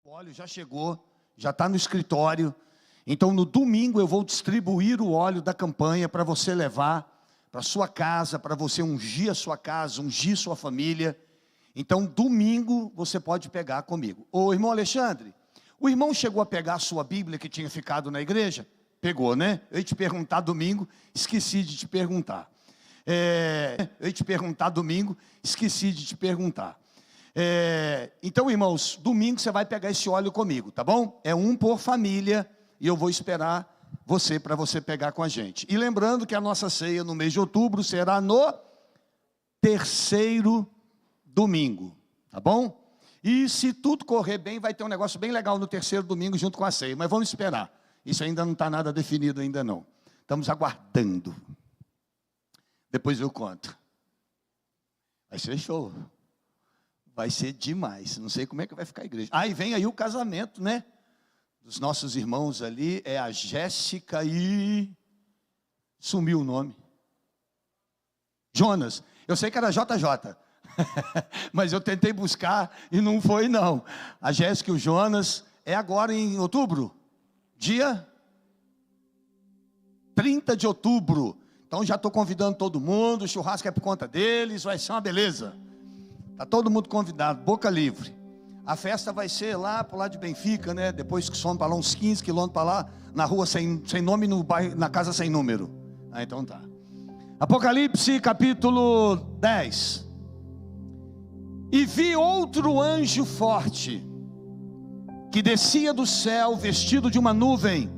O óleo já chegou, já está no escritório. Então no domingo eu vou distribuir o óleo da campanha para você levar para sua casa, para você ungir a sua casa, ungir sua família. Então domingo você pode pegar comigo. Ô irmão Alexandre, o irmão chegou a pegar a sua Bíblia que tinha ficado na igreja? Pegou, né? Eu ia te perguntar domingo, esqueci de te perguntar. Então, irmãos, domingo você vai pegar esse óleo comigo, tá bom? É um por família e eu vou esperar você para você pegar com a gente. E lembrando que a nossa ceia no mês de outubro será no terceiro domingo, tá bom? E se tudo correr bem, vai ter um negócio bem legal no terceiro domingo junto com a ceia, mas vamos esperar. Isso ainda não está nada definido ainda não. Estamos aguardando. Depois eu conto. Vai ser show. Vai ser demais. Não sei como é que vai ficar a igreja. E vem aí o casamento, né? Dos nossos irmãos ali. É a Jéssica e... Sumiu o nome. Jonas. Eu sei que era JJ. Mas eu tentei buscar e não foi não. A Jéssica e o Jonas. É agora em outubro. Dia 30 de outubro. Então já estou convidando todo mundo. O churrasco é por conta deles. Vai ser uma beleza. Está todo mundo convidado, boca livre. A festa vai ser lá para o lado de Benfica, né? Depois que somos para lá uns 15 quilômetros para lá, na rua sem nome, no bairro, na casa sem número. Então tá. Apocalipse capítulo 10. E vi outro anjo forte, que descia do céu vestido de uma nuvem,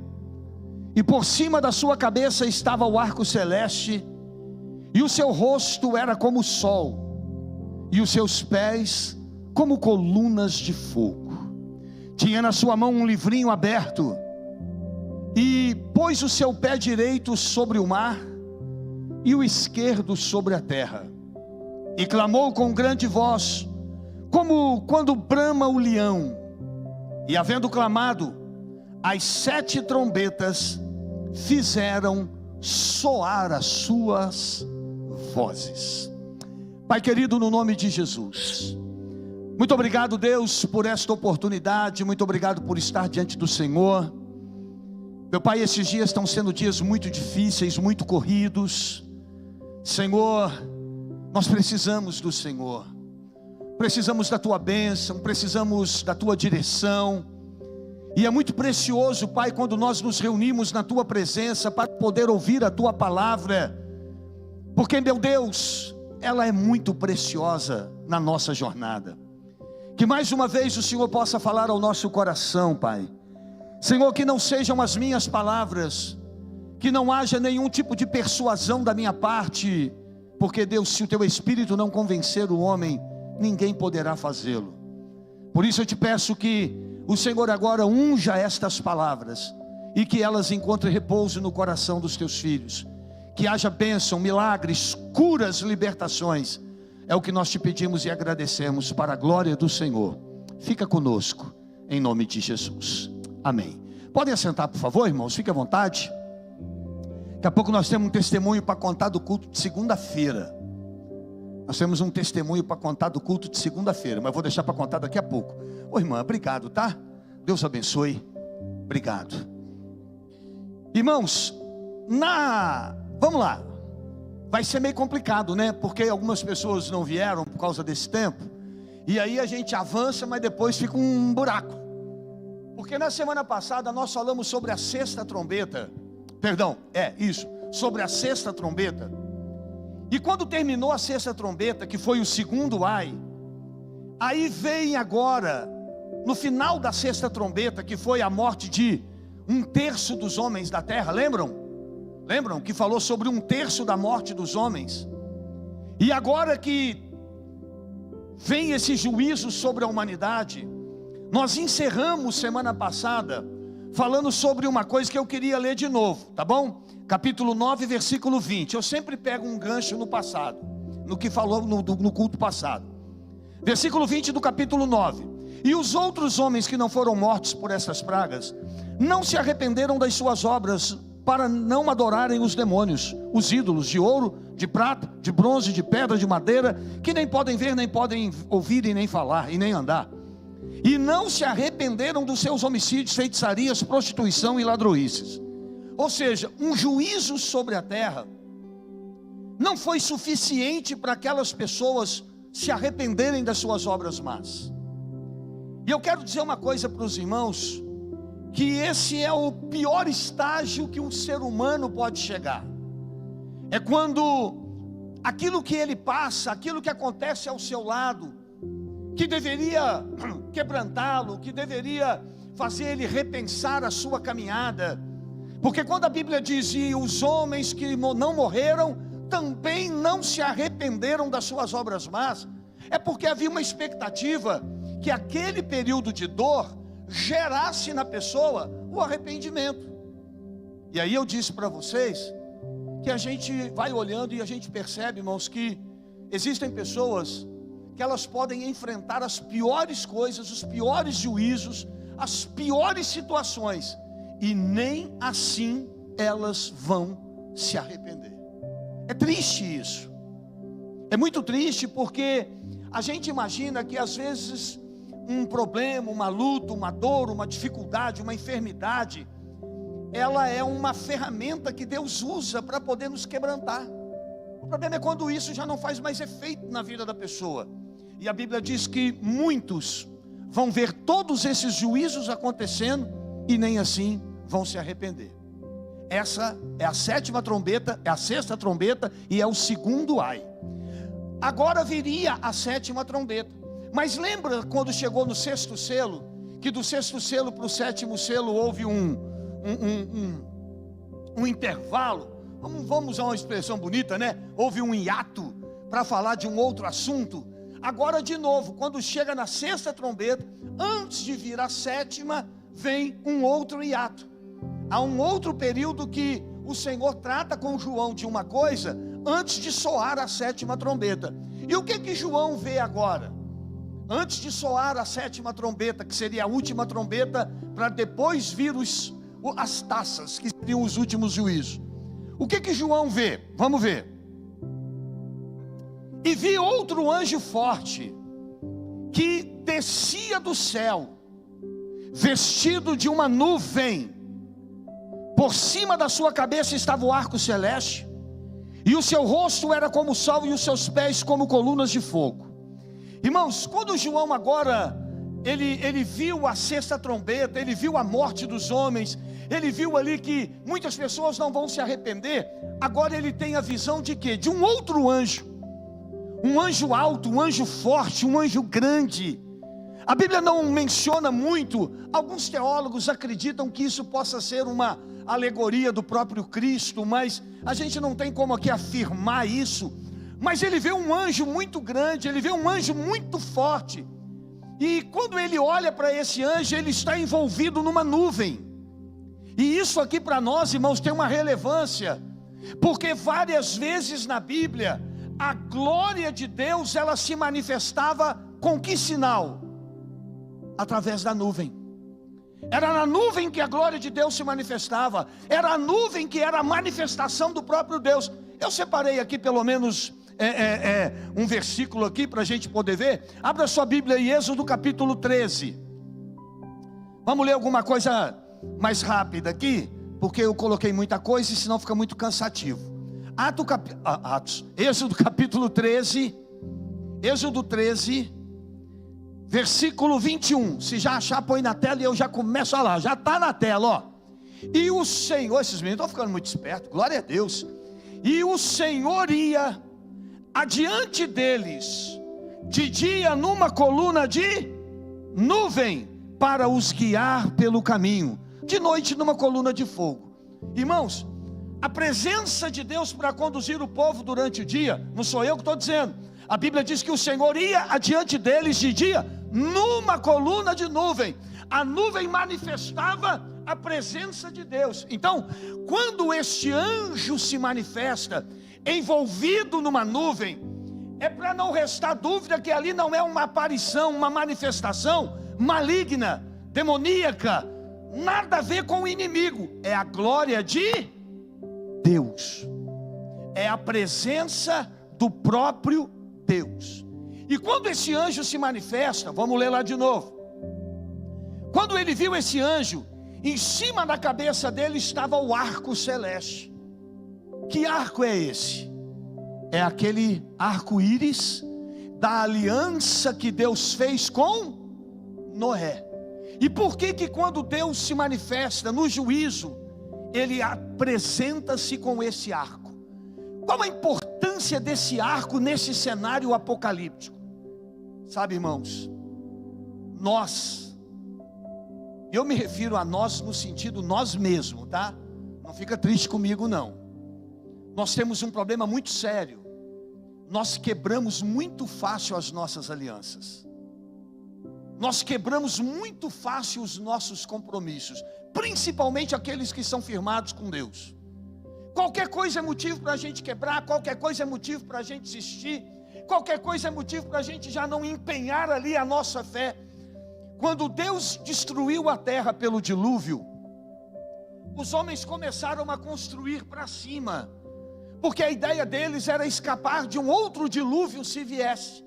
e por cima da sua cabeça estava o arco celeste, e o seu rosto era como o sol, e os seus pés como colunas de fogo. Tinha na sua mão um livrinho aberto, e pôs o seu pé direito sobre o mar, e o esquerdo sobre a terra, e clamou com grande voz, como quando brama o leão. E havendo clamado, as 7 trombetas fizeram soar as suas vozes. Pai querido, no nome de Jesus, muito obrigado, Deus, por esta oportunidade. Muito obrigado por estar diante do Senhor. Meu Pai, esses dias estão sendo dias muito difíceis, muito corridos. Senhor, nós precisamos do Senhor. Precisamos da Tua bênção, precisamos da Tua direção. E é muito precioso, Pai, quando nós nos reunimos na Tua presença para poder ouvir a Tua palavra. Porque, meu Deus, ela é muito preciosa na nossa jornada. Que mais uma vez o Senhor possa falar ao nosso coração, Pai. Senhor, que não sejam as minhas palavras, que não haja nenhum tipo de persuasão da minha parte. Porque, Deus, se o Teu Espírito não convencer o homem, ninguém poderá fazê-lo. Por isso eu te peço que o Senhor agora unja estas palavras, e que elas encontrem repouso no coração dos Teus filhos. Que haja bênção, milagres, curas, libertações. É o que nós te pedimos e agradecemos para a glória do Senhor. Fica conosco, em nome de Jesus. Amém. Podem assentar, por favor, irmãos, fique à vontade. Daqui a pouco nós temos um testemunho para contar do culto de segunda-feira. Nós temos um testemunho para contar do culto de segunda-feira, mas vou deixar para contar daqui a pouco. Ô irmã, obrigado, tá? Deus abençoe. Obrigado. Irmãos, vamos lá. Vai ser meio complicado, né? Porque algumas pessoas não vieram por causa desse tempo. E aí a gente avança, mas depois fica um buraco. Porque na semana passada nós falamos sobre a sexta trombeta. Sobre a sexta trombeta. E quando terminou a sexta trombeta, que foi o segundo ai, aí vem agora, no final da sexta trombeta, que foi a morte de 1/3 dos homens da terra, lembram? Lembram que falou sobre 1/3 da morte dos homens? E agora que vem esse juízo sobre a humanidade, nós encerramos semana passada falando sobre uma coisa que eu queria ler de novo, tá bom? Capítulo 9, versículo 20. Eu sempre pego um gancho no passado, no que falou no culto passado. Versículo 20 do capítulo 9. E os outros homens que não foram mortos por essas pragas, não se arrependeram das suas obras, para não adorarem os demônios, os ídolos de ouro, de prata, de bronze, de pedra, de madeira, que nem podem ver, nem podem ouvir, e nem falar, e nem andar. e não se arrependeram dos seus homicídios, feitiçarias, prostituição e ladroices. Ou seja, um juízo sobre a terra não foi suficiente para aquelas pessoas se arrependerem das suas obras más. E eu quero dizer uma coisa para os irmãos, que esse é o pior estágio que um ser humano pode chegar. É quando aquilo que ele passa, aquilo que acontece ao seu lado, que deveria quebrantá-lo, que deveria fazer ele repensar a sua caminhada. Porque quando a Bíblia diz, e os homens que não morreram, também não se arrependeram das suas obras más, é porque havia uma expectativa que aquele período de dor gerasse na pessoa o arrependimento. E aí eu disse para vocês que a gente vai olhando e a gente percebe, irmãos, que existem pessoas que elas podem enfrentar as piores coisas, os piores juízos, as piores situações, e nem assim elas vão se arrepender. É triste isso. É muito triste, porque a gente imagina que às vezes um problema, uma luta, uma dor, uma dificuldade, uma enfermidade, ela é uma ferramenta que Deus usa para poder nos quebrantar. O problema é quando isso já não faz mais efeito na vida da pessoa. E a Bíblia diz que muitos vão ver todos esses juízos acontecendo e nem assim vão se arrepender. Essa é a sétima trombeta, é a sexta trombeta e é o segundo ai. Agora viria a sétima trombeta. Mas lembra quando chegou no sexto selo, que do sexto selo para o sétimo selo houve um intervalo? Vamos usar uma expressão bonita, né? Houve um hiato para falar de um outro assunto. Agora de novo, quando chega na sexta trombeta, antes de vir a sétima, vem um outro hiato. Há um outro período que o Senhor trata com João de uma coisa antes de soar a sétima trombeta. E o que João vê agora? Antes de soar a sétima trombeta, que seria a última trombeta, para depois vir as taças, que seriam os últimos juízos. O que João vê? Vamos ver. E vi outro anjo forte, que descia do céu, vestido de uma nuvem. Por cima da sua cabeça estava o arco celeste, e o seu rosto era como o sol, e os seus pés como colunas de fogo. Irmãos, quando João agora, ele viu a sexta trombeta, ele viu a morte dos homens, ele viu ali que muitas pessoas não vão se arrepender. Agora ele tem a visão de quê? De um outro anjo, um anjo alto, um anjo forte, um anjo grande. A Bíblia não menciona muito. Alguns teólogos acreditam que isso possa ser uma alegoria do próprio Cristo, mas a gente não tem como aqui afirmar isso. Mas ele vê um anjo muito grande, ele vê um anjo muito forte, e quando ele olha para esse anjo, ele está envolvido numa nuvem. E isso aqui para nós, irmãos, tem uma relevância, porque várias vezes na Bíblia a glória de Deus, ela se manifestava com que sinal? Através da nuvem. Era na nuvem que a glória de Deus se manifestava, era a nuvem que era a manifestação do próprio Deus. Eu separei aqui pelo menos um versículo aqui para a gente poder ver. Abra sua Bíblia em Êxodo capítulo 13. Vamos ler alguma coisa mais rápida aqui, porque eu coloquei muita coisa e senão fica muito cansativo. Êxodo capítulo 13. Êxodo 13, versículo 21. Se já achar, põe na tela e eu já começo a lá. Já está na tela, ó. E o Senhor, esses meninos estão ficando muito espertos, glória a Deus. E o Senhor ia adiante deles, de dia numa coluna de nuvem, para os guiar pelo caminho, de noite numa coluna de fogo. Irmãos, a presença de Deus para conduzir o povo durante o dia, não sou eu que estou dizendo. A Bíblia diz que o Senhor ia adiante deles de dia numa coluna de nuvem. A nuvem manifestava a presença de Deus. Então, quando este anjo se manifesta envolvido numa nuvem, é para não restar dúvida que ali não é uma aparição, uma manifestação maligna, demoníaca, nada a ver com o inimigo. É a glória de Deus, é a presença do próprio Deus. E quando esse anjo se manifesta, vamos ler lá de novo. Quando ele viu esse anjo, em cima da cabeça dele estava o arco celeste. Que arco é esse? É aquele arco-íris da aliança que Deus fez com Noé. E por que que quando Deus se manifesta no juízo, ele apresenta-se com esse arco? Qual a importância desse arco nesse cenário apocalíptico? Sabe, irmãos, nós, eu me refiro a nós no sentido nós mesmos, tá? Não fica triste comigo não. Nós temos um problema muito sério. Nós quebramos muito fácil as nossas alianças. Nós quebramos muito fácil os nossos compromissos, principalmente aqueles que são firmados com Deus. Qualquer coisa é motivo para a gente quebrar, qualquer coisa é motivo para a gente desistir, qualquer coisa é motivo para a gente já não empenhar ali a nossa fé. Quando Deus destruiu a terra pelo dilúvio, os homens começaram a construir para cima, porque a ideia deles era escapar de um outro dilúvio se viesse.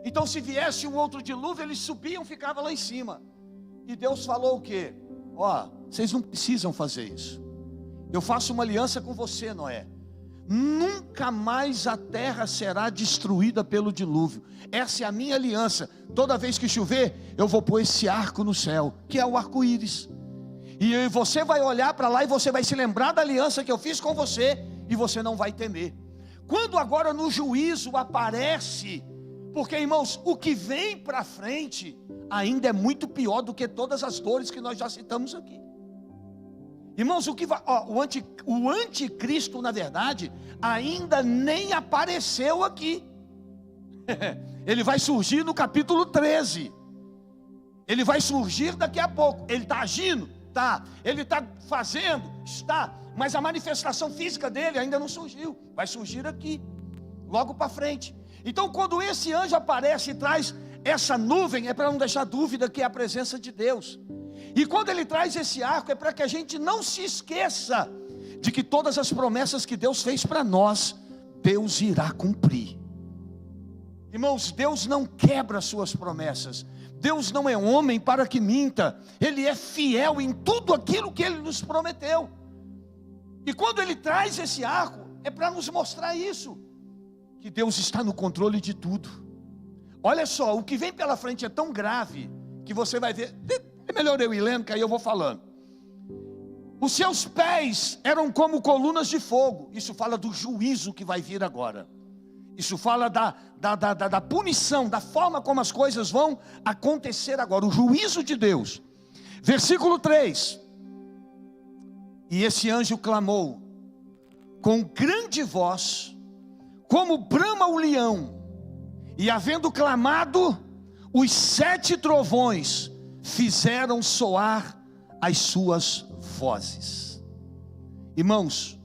Então se viesse um outro dilúvio, eles subiam, ficavam lá em cima. E Deus falou o quê? Ó, vocês não precisam fazer isso. Eu faço uma aliança com você, Noé. Nunca mais a terra será destruída pelo dilúvio. Essa é a minha aliança. Toda vez que chover, eu vou pôr esse arco no céu, que é o arco-íris. E você vai olhar para lá e você vai se lembrar da aliança que eu fiz com você, e você não vai temer. Quando agora no juízo aparece, porque, irmãos, o que vem para frente ainda é muito pior do que todas as dores que nós já citamos aqui. Irmãos, o anticristo, na verdade, ainda nem apareceu aqui. Ele vai surgir no capítulo 13. Ele vai surgir daqui a pouco. Ele está agindo? Está. Ele está fazendo? Está. Mas a manifestação física dele ainda não surgiu. Vai surgir aqui, logo para frente. Então quando esse anjo aparece e traz essa nuvem, é para não deixar dúvida que é a presença de Deus. E quando ele traz esse arco, é para que a gente não se esqueça de que todas as promessas que Deus fez para nós, Deus irá cumprir. Irmãos, Deus não quebra suas promessas. Deus não é homem para que minta. Ele é fiel em tudo aquilo que Ele nos prometeu. E quando Ele traz esse arco, é para nos mostrar isso, que Deus está no controle de tudo. Olha só, o que vem pela frente é tão grave, que você vai ver. É melhor eu ir lendo, que aí eu vou falando. Os seus pés eram como colunas de fogo. Isso fala do juízo que vai vir agora. Isso fala da punição, da forma como as coisas vão acontecer agora, o juízo de Deus. Versículo 3. E esse anjo clamou com grande voz, como brama o leão. E havendo clamado, os 7 trovões fizeram soar as suas vozes. Irmãos,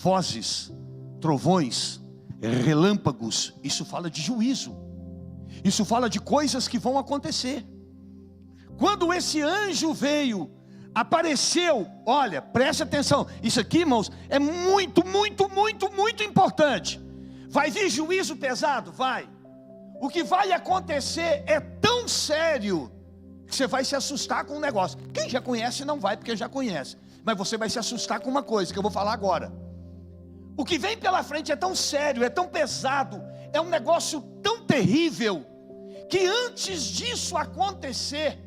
vozes, trovões, relâmpagos, isso fala de juízo. Isso fala de coisas que vão acontecer. Quando esse anjo veio, apareceu, olha, preste atenção, isso aqui, irmãos, é muito importante. Vai vir juízo pesado? Vai. O que vai acontecer é tão sério que você vai se assustar com um negócio. Quem já conhece não vai, porque já conhece. Mas você vai se assustar com uma coisa que eu vou falar agora. O que vem pela frente é tão sério, é tão pesado, é um negócio tão terrível, que antes disso acontecer,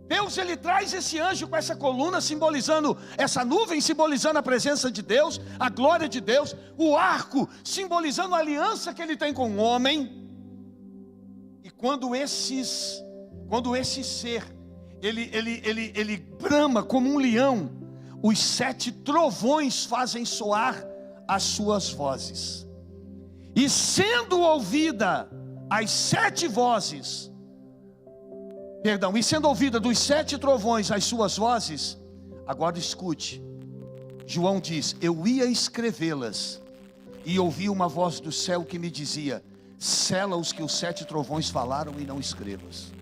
Deus, ele traz esse anjo com essa coluna, simbolizando essa nuvem, simbolizando a presença de Deus, a glória de Deus, o arco, simbolizando a aliança que ele tem com o homem. E quando esse ser, ele brama como um leão, os 7 trovões fazem soar as suas vozes. E sendo ouvida as 7 vozes, e sendo ouvida dos 7 trovões as suas vozes, agora escute, João diz, eu ia escrevê-las, e ouvi uma voz do céu que me dizia, sela os que os 7 trovões falaram e não escrevas.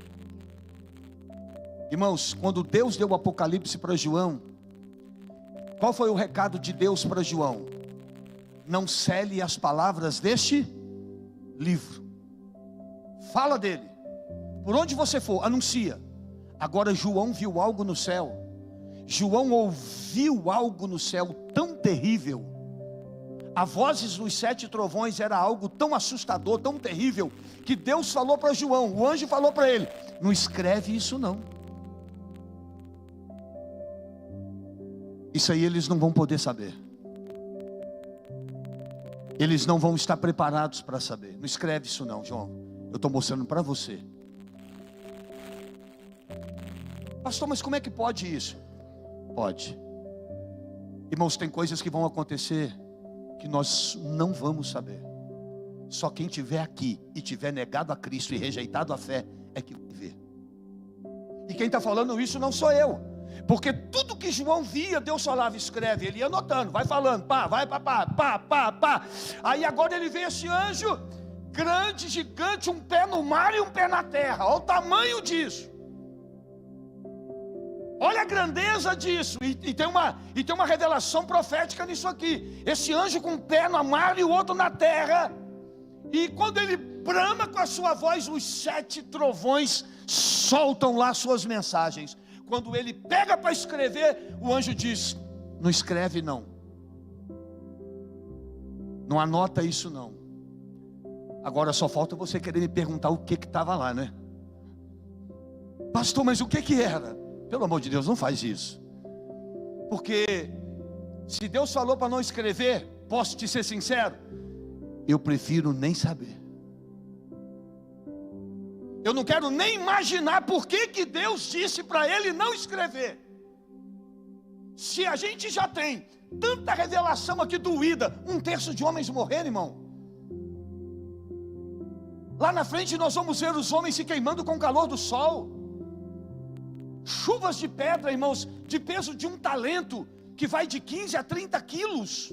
Irmãos, quando Deus deu o Apocalipse para João, qual foi o recado de Deus para João? Não cele as palavras deste livro. Fala dele. Por onde você for, anuncia. Agora João viu algo no céu. João ouviu algo no céu tão terrível. A vozes dos 7 trovões era algo tão assustador, tão terrível, que Deus falou para João, o anjo falou para ele: não escreve isso não. Isso aí eles não vão poder saber. Eles não vão estar preparados para saber. Não escreve isso não, João. Eu estou mostrando para você. Pastor, mas como é que pode isso? Pode. Irmãos, tem coisas que vão acontecer que nós não vamos saber. Só quem estiver aqui e tiver negado a Cristo e rejeitado a fé é que vai ver. E quem está falando isso não sou eu, porque tudo que João via, Deus falava: escreve. Ele ia anotando, vai falando, pá, vai pá. Aí agora ele vê esse anjo grande, gigante, um pé no mar e um pé na terra. Olha o tamanho disso. Olha a grandeza disso. E tem uma revelação profética nisso aqui. Esse anjo com um pé no mar e o outro na terra. E quando ele brama com a sua voz, os 7 trovões soltam lá suas mensagens. Quando ele pega para escrever, o anjo diz: não escreve não. Não anota isso não. Agora só falta você querer me perguntar o que estava lá, né? Pastor, mas o que era? Pelo amor de Deus, não faz isso. Porque se Deus falou para não escrever, posso te ser sincero, eu prefiro nem saber. Eu não quero nem imaginar por que Deus disse para ele não escrever. Se a gente já tem tanta revelação aqui doída, 1/3 de homens morreram, irmão. Lá na frente nós vamos ver os homens se queimando com o calor do sol. Chuvas de pedra, irmãos, de peso de 1 talento, que vai de 15 a 30 quilos.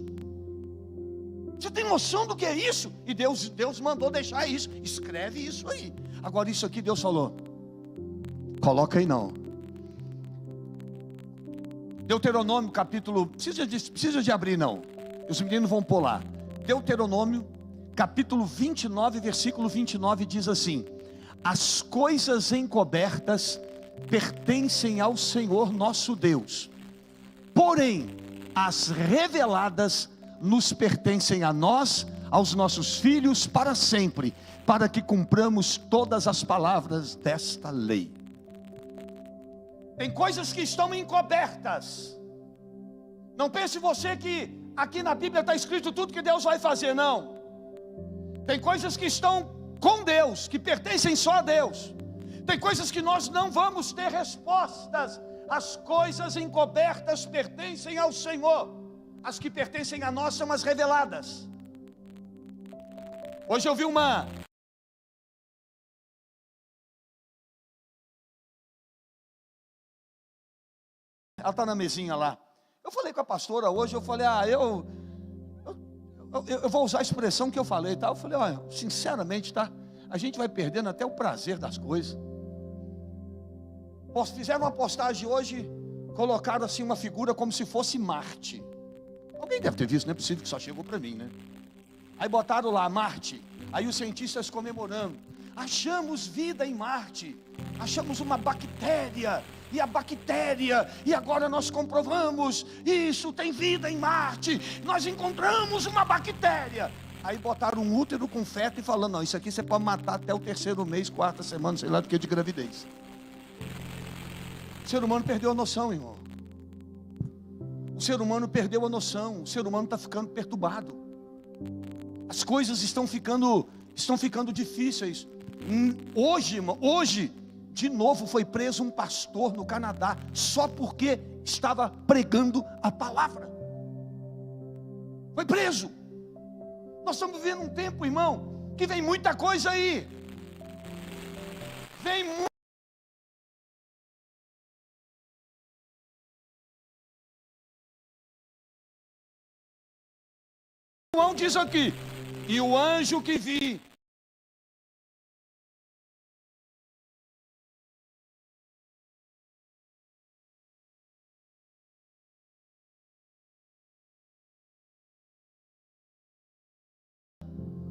Você tem noção do que é isso? E Deus mandou deixar isso. Escreve isso aí. Agora isso aqui Deus falou: coloca aí não. Deuteronômio capítulo, precisa de abrir não, os meninos vão pôr lá. Deuteronômio capítulo 29, versículo 29 diz assim: as coisas encobertas pertencem ao Senhor nosso Deus, porém as reveladas nos pertencem a nós, aos nossos filhos para sempre, para que cumpramos todas as palavras desta lei. Tem coisas que estão encobertas. Não pense você que aqui na Bíblia está escrito tudo que Deus vai fazer, não. Tem coisas que estão com Deus, que pertencem só a Deus. Tem coisas que nós não vamos ter respostas. As coisas encobertas pertencem ao Senhor. As que pertencem a nós são as reveladas. Hoje eu vi ela está na mesinha lá. Eu falei com a pastora hoje, eu falei: eu vou usar a expressão que eu falei, tá? Eu falei: olha, sinceramente, tá? A gente vai perdendo até o prazer das coisas. Fizeram uma postagem hoje, colocaram assim uma figura como se fosse Marte. Alguém deve ter visto, não é possível que só chegou para mim, né? Aí botaram lá Marte, aí os cientistas comemorando: achamos vida em Marte, achamos uma bactéria, e agora nós comprovamos, isso, tem vida em Marte, nós encontramos uma bactéria. Aí botaram um útero com feto e falando: não, isso aqui você pode matar até o 3º mês, 4ª semana, sei lá do que, de gravidez. O ser humano perdeu a noção, irmão. O ser humano perdeu a noção. O ser humano está ficando perturbado. As coisas estão ficando difíceis. Hoje, de novo, foi preso um pastor no Canadá, só porque estava pregando a palavra. Foi preso. Nós estamos vivendo um tempo, irmão, que vem muita coisa aí. Vem muito. João diz aqui: e o anjo que vi,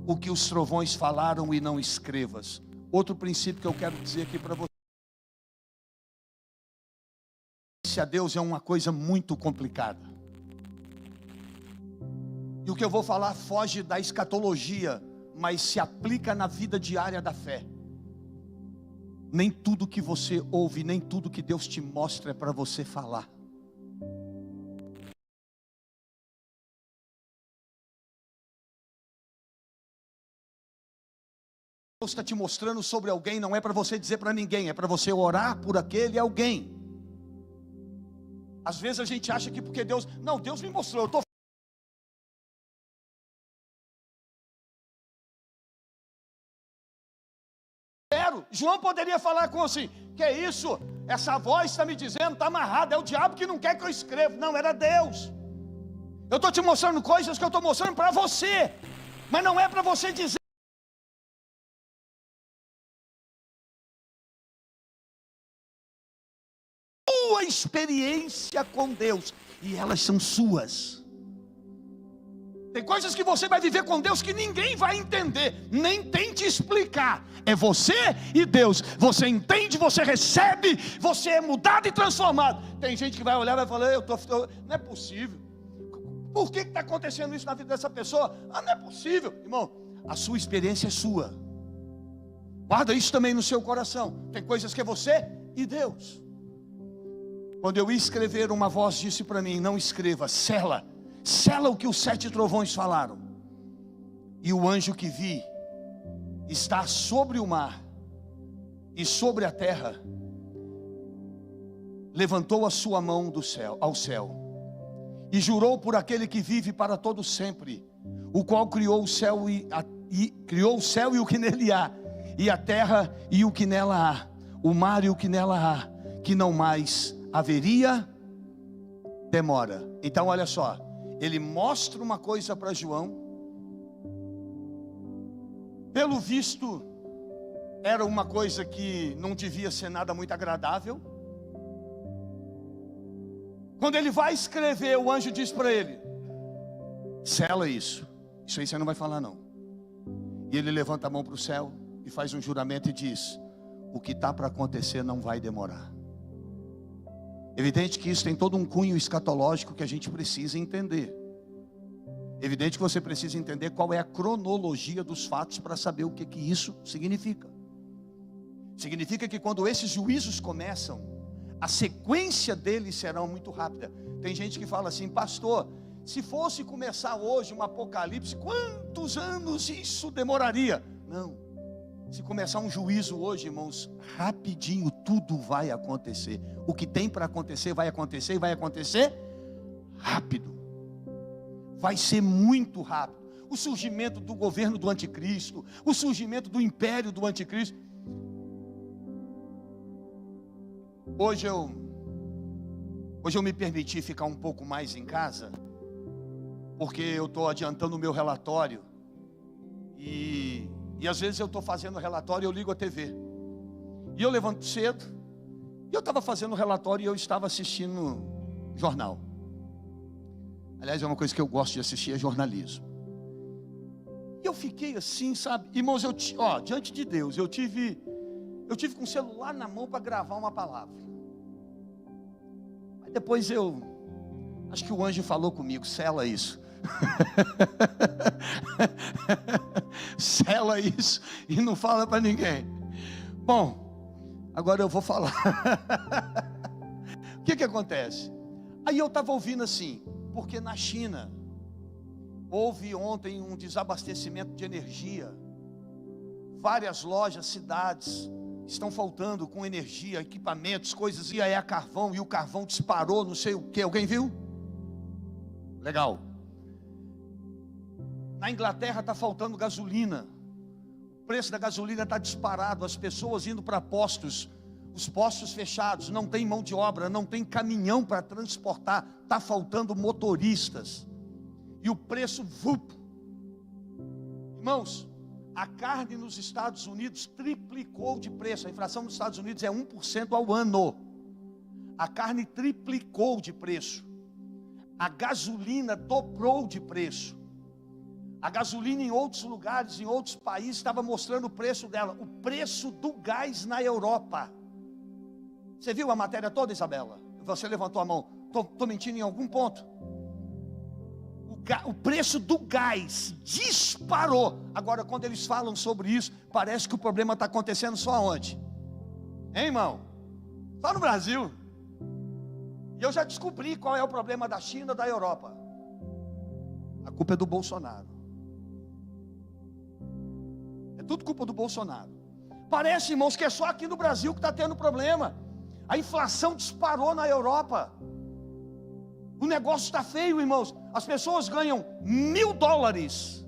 o que os trovões falaram, e não escrevas. Outro princípio que eu quero dizer aqui para você. obediência a Deus é uma coisa muito complicada. E o que eu vou falar foge da escatologia, mas se aplica na vida diária da fé. Nem tudo que você ouve, nem tudo que Deus te mostra é para você falar. Deus está te mostrando sobre alguém, não é para você dizer para ninguém, é para você orar por aquele alguém. Às vezes a gente acha que porque Deus, não, Deus me mostrou, eu estou João poderia falar com assim, que é isso? Essa voz está me dizendo, está amarrada, é o diabo que não quer que eu escreva. Não, era Deus. Eu estou te mostrando coisas que eu estou mostrando para você, mas não é para você dizer. Sua experiência com Deus, e elas são suas. Tem coisas que você vai viver com Deus que ninguém vai entender, nem tente explicar. É você e Deus. Você entende, você recebe, você é mudado e transformado. Tem gente que vai olhar e vai falar, não é possível. Por que está acontecendo isso na vida dessa pessoa? Não é possível. Irmão, a sua experiência é sua. Guarda isso também no seu coração. Tem coisas que é você e Deus. Quando eu ia escrever, uma voz disse para mim, não escreva, sela o que os 7 trovões falaram. E o anjo que vi está sobre o mar e sobre a terra, levantou a sua mão ao céu e jurou por aquele que vive para todo sempre, o qual criou o céu criou o céu e o que nele há, e a terra e o que nela há, o mar e o que nela há, que não mais haveria demora. Então olha só, ele mostra uma coisa para João. Pelo visto, era uma coisa que não devia ser nada muito agradável. Quando ele vai escrever, o anjo diz para ele, sela isso aí você não vai falar não. E ele levanta a mão para o céu e faz um juramento e diz, o que está para acontecer não vai demorar. Evidente que isso tem todo um cunho escatológico que a gente precisa entender. Evidente que você precisa entender qual é a cronologia dos fatos para saber o que isso significa. Significa que quando esses juízos começam, a sequência deles será muito rápida. Tem gente que fala assim, pastor, se fosse começar hoje um apocalipse, quantos anos isso demoraria? Não. Se começar um juízo hoje, irmãos, rapidinho tudo vai acontecer. O que tem para acontecer vai acontecer e vai acontecer rápido. Vai ser muito rápido. O surgimento do governo do anticristo, o surgimento do império do anticristo. Hoje eu me permiti ficar um pouco mais em casa, porque eu estou adiantando o meu relatório. E às vezes eu estou fazendo relatório e eu ligo a TV. E eu levanto cedo, e eu estava fazendo relatório e eu estava assistindo jornal. Aliás, é uma coisa que eu gosto de assistir, é jornalismo. E eu fiquei assim, sabe? Irmãos, diante de Deus, eu tive com o celular na mão para gravar uma palavra. Mas depois acho que o anjo falou comigo, sela isso. Sela isso e não fala para ninguém. Bom, agora eu vou falar. O que acontece? Aí eu estava ouvindo assim, porque na China houve ontem um desabastecimento de energia. Várias lojas, cidades estão faltando com energia, equipamentos, coisas, e aí a carvão, e o carvão disparou, não sei o que. Alguém viu? Legal. Na Inglaterra está faltando gasolina. O preço da gasolina está disparado. As pessoas indo para postos, os postos fechados, não tem mão de obra, não tem caminhão para transportar, está faltando motoristas. E o preço, irmãos, a carne nos Estados Unidos triplicou de preço. A inflação nos Estados Unidos é 1% ao ano. A carne triplicou de preço. A gasolina dobrou de preço. A gasolina em outros lugares, em outros países, estava mostrando o preço dela. O preço do gás na Europa. Você viu a matéria toda, Isabela? Você levantou a mão. Estou mentindo em algum ponto? O preço do gás disparou. Agora, quando eles falam sobre isso, parece que o problema está acontecendo só onde? Hein, irmão? Só no Brasil. E eu já descobri qual é o problema da China e da Europa. A culpa é do Bolsonaro. É tudo culpa do Bolsonaro. Parece, irmãos, que é só aqui no Brasil que está tendo problema. A inflação disparou na Europa. O negócio está feio, irmãos. As pessoas ganham $1.000,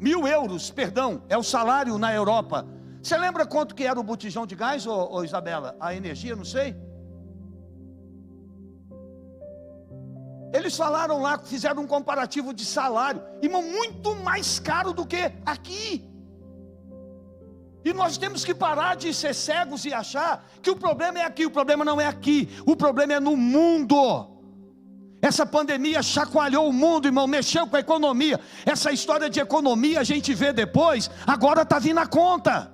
1.000 euros, perdão, é o salário na Europa. Você lembra quanto que era o botijão de gás, ô Isabela? A energia, não sei. Eles falaram lá, fizeram um comparativo de salário, irmão, muito mais caro do que aqui. E nós temos que parar de ser cegos e achar que o problema é aqui. O problema não é aqui, o problema é no mundo. Essa pandemia chacoalhou o mundo, irmão, mexeu com a economia. Essa história de economia a gente vê depois, agora está vindo a conta.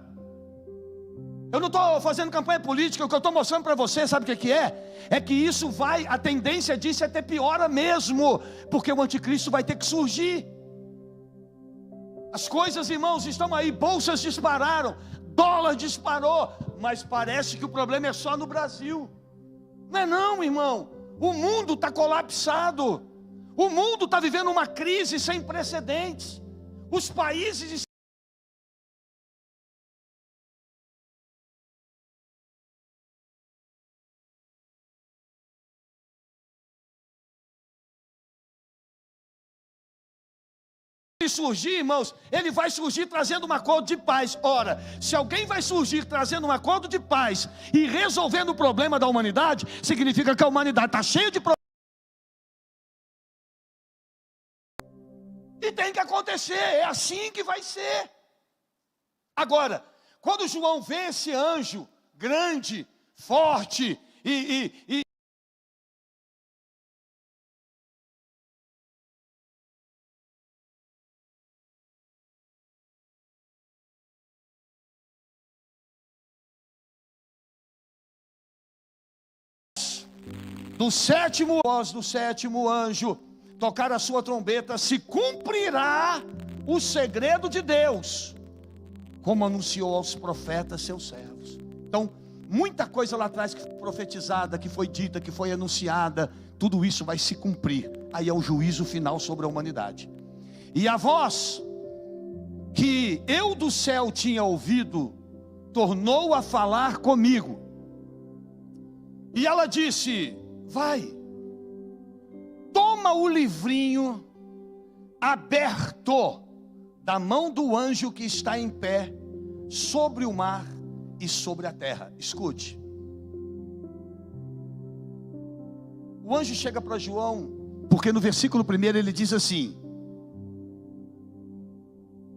Eu não estou fazendo campanha política, o que eu estou mostrando para você, sabe o que é? É que isso vai, a tendência disso é ter piora mesmo, porque o anticristo vai ter que surgir. As coisas, irmãos, estão aí, bolsas dispararam, dólar disparou, mas parece que o problema é só no Brasil. Não é não, irmão. O mundo está colapsado. O mundo está vivendo uma crise sem precedentes. Os países surgir, irmãos, ele vai surgir trazendo um acordo de paz. Ora, se alguém vai surgir trazendo um acordo de paz e resolvendo o problema da humanidade, significa que a humanidade está cheia de problemas. E tem que acontecer, é assim que vai ser. Agora, quando João vê esse anjo grande, forte e do sétimo voz do sétimo anjo tocar a sua trombeta, se cumprirá o segredo de Deus, como anunciou aos profetas seus servos. Então, muita coisa lá atrás que foi profetizada, que foi dita, que foi anunciada, tudo isso vai se cumprir. Aí é o juízo final sobre a humanidade. E a voz que eu do céu tinha ouvido tornou a falar comigo. E ela disse: vai, toma o livrinho aberto da mão do anjo que está em pé sobre o mar e sobre a terra. Escute. O anjo chega para João, porque no versículo 1 ele diz assim,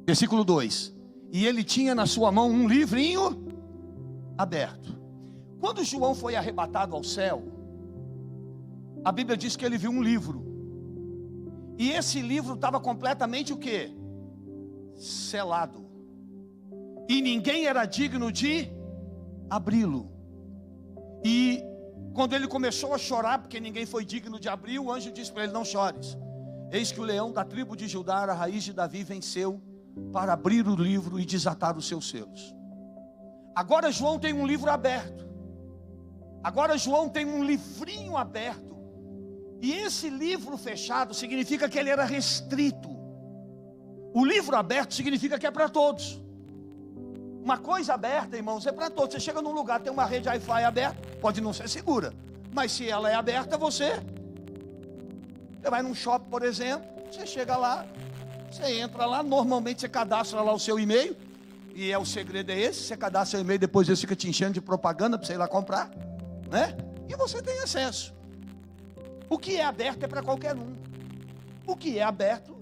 versículo 2: e ele tinha na sua mão um livrinho aberto. Quando João foi arrebatado ao céu, a Bíblia diz que ele viu um livro. E esse livro estava completamente o quê? Selado. E ninguém era digno de abri-lo. E quando ele começou a chorar, porque ninguém foi digno de abrir, o anjo disse para ele: não chores. Eis que o leão da tribo de Judá, a raiz de Davi, venceu para abrir o livro e desatar os seus selos. Agora João tem um livro aberto. Agora João tem um livrinho aberto. E esse livro fechado significa que ele era restrito. O livro aberto significa que é para todos. Uma coisa aberta, irmãos, é para todos. Você chega num lugar, tem uma rede Wi-Fi aberta, pode não ser segura, mas se ela é aberta, você vai num shopping, por exemplo, você chega lá, você entra lá, normalmente você cadastra lá o seu e-mail, e o segredo é esse: você cadastra o e-mail, depois ele fica te enchendo de propaganda para você ir lá comprar, né? E você tem acesso. O que é aberto é para qualquer um. O que é aberto,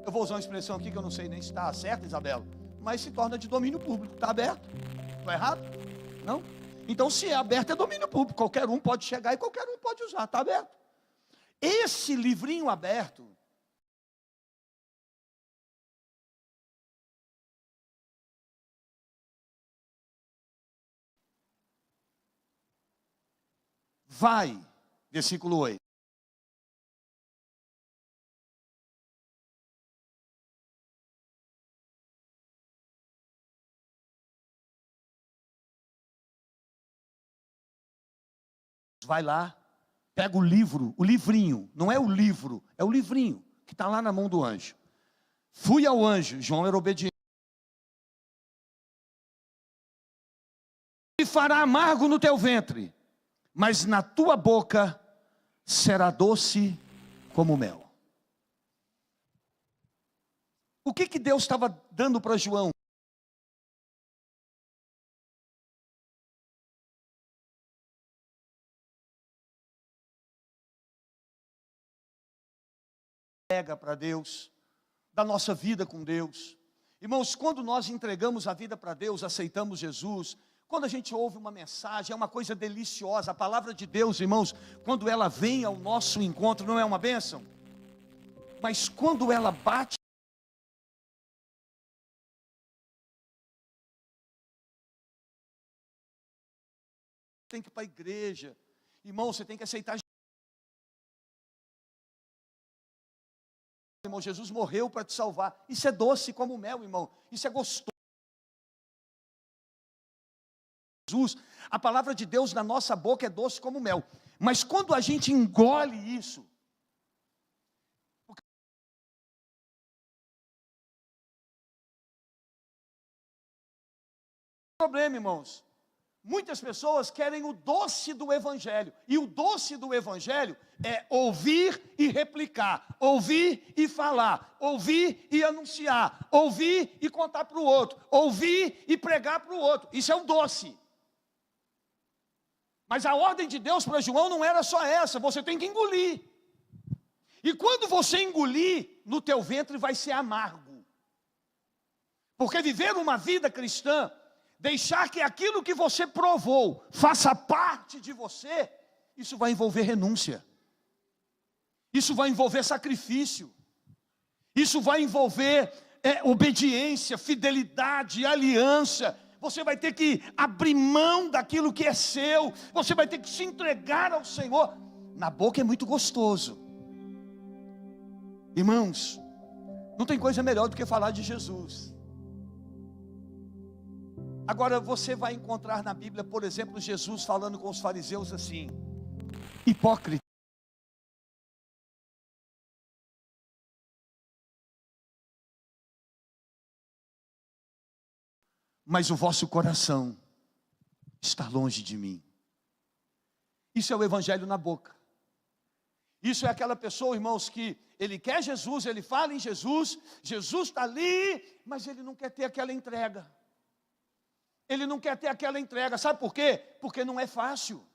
eu vou usar uma expressão aqui que eu não sei nem se está certa, Isabela, mas se torna de domínio público. Está aberto? Está errado? Não? Então, se é aberto, é domínio público. Qualquer um pode chegar e qualquer um pode usar. Está aberto. Esse livrinho aberto vai Versículo 8. Vai lá, pega o livro, o livrinho, não é o livro, é o livrinho, que está lá na mão do anjo. Fui ao anjo, João era obediente. E fará amargo no teu ventre, mas na tua boca será doce como mel. O que Deus estava dando para João? Para Deus, da nossa vida com Deus. Irmãos, quando nós entregamos a vida para Deus, aceitamos Jesus, quando a gente ouve uma mensagem, é uma coisa deliciosa. A palavra de Deus, irmãos, quando ela vem ao nosso encontro, não é uma bênção? Mas quando ela bate, tem que ir para a igreja. Irmão, você tem que aceitar. Irmão, Jesus morreu para te salvar. Isso é doce como mel, irmão. Isso é gostoso. Jesus, a palavra de Deus na nossa boca é doce como mel. Mas quando a gente engole isso, o problema, irmãos, muitas pessoas querem o doce do evangelho. E o doce do evangelho é ouvir e replicar, ouvir e falar, ouvir e anunciar, ouvir e contar para o outro, ouvir e pregar para o outro. Isso é o doce. Mas a ordem de Deus para João não era só essa, você tem que engolir. E quando você engolir, no teu ventre vai ser amargo. Porque viver uma vida cristã, deixar que aquilo que você provou faça parte de você, isso vai envolver renúncia. Isso vai envolver sacrifício. Isso vai envolver obediência, fidelidade, aliança. Você vai ter que abrir mão daquilo que é seu. Você vai ter que se entregar ao Senhor. Na boca é muito gostoso. Irmãos, não tem coisa melhor do que falar de Jesus. Agora você vai encontrar na Bíblia, por exemplo, Jesus falando com os fariseus assim: hipócrita. Mas o vosso coração está longe de mim. Isso é o evangelho na boca. Isso é aquela pessoa, irmãos, que ele quer Jesus, ele fala em Jesus, Jesus está ali, mas ele não quer ter aquela entrega. Ele não quer ter aquela entrega, sabe por quê? Porque não é fácil.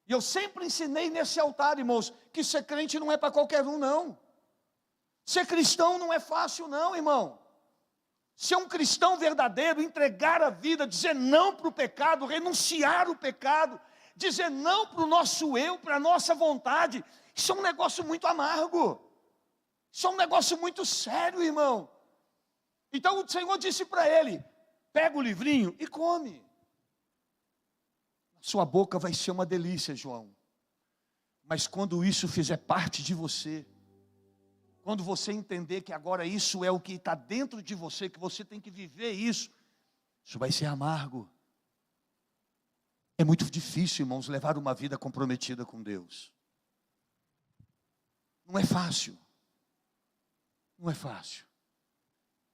E eu sempre ensinei nesse altar, irmãos, que ser crente não é para qualquer um, não. Ser cristão não é fácil, não, irmão. Ser um cristão verdadeiro, entregar a vida, dizer não para o pecado, renunciar o pecado, dizer não para o nosso eu, para a nossa vontade, isso é um negócio muito amargo. Isso é um negócio muito sério, irmão. Então o Senhor disse para ele: pega o livrinho e come. Sua boca vai ser uma delícia, João. Mas quando isso fizer parte de você, quando você entender que agora isso é o que está dentro de você, que você tem que viver isso, isso vai ser amargo. É muito difícil, irmãos, levar uma vida comprometida com Deus. Não é fácil. Não é fácil.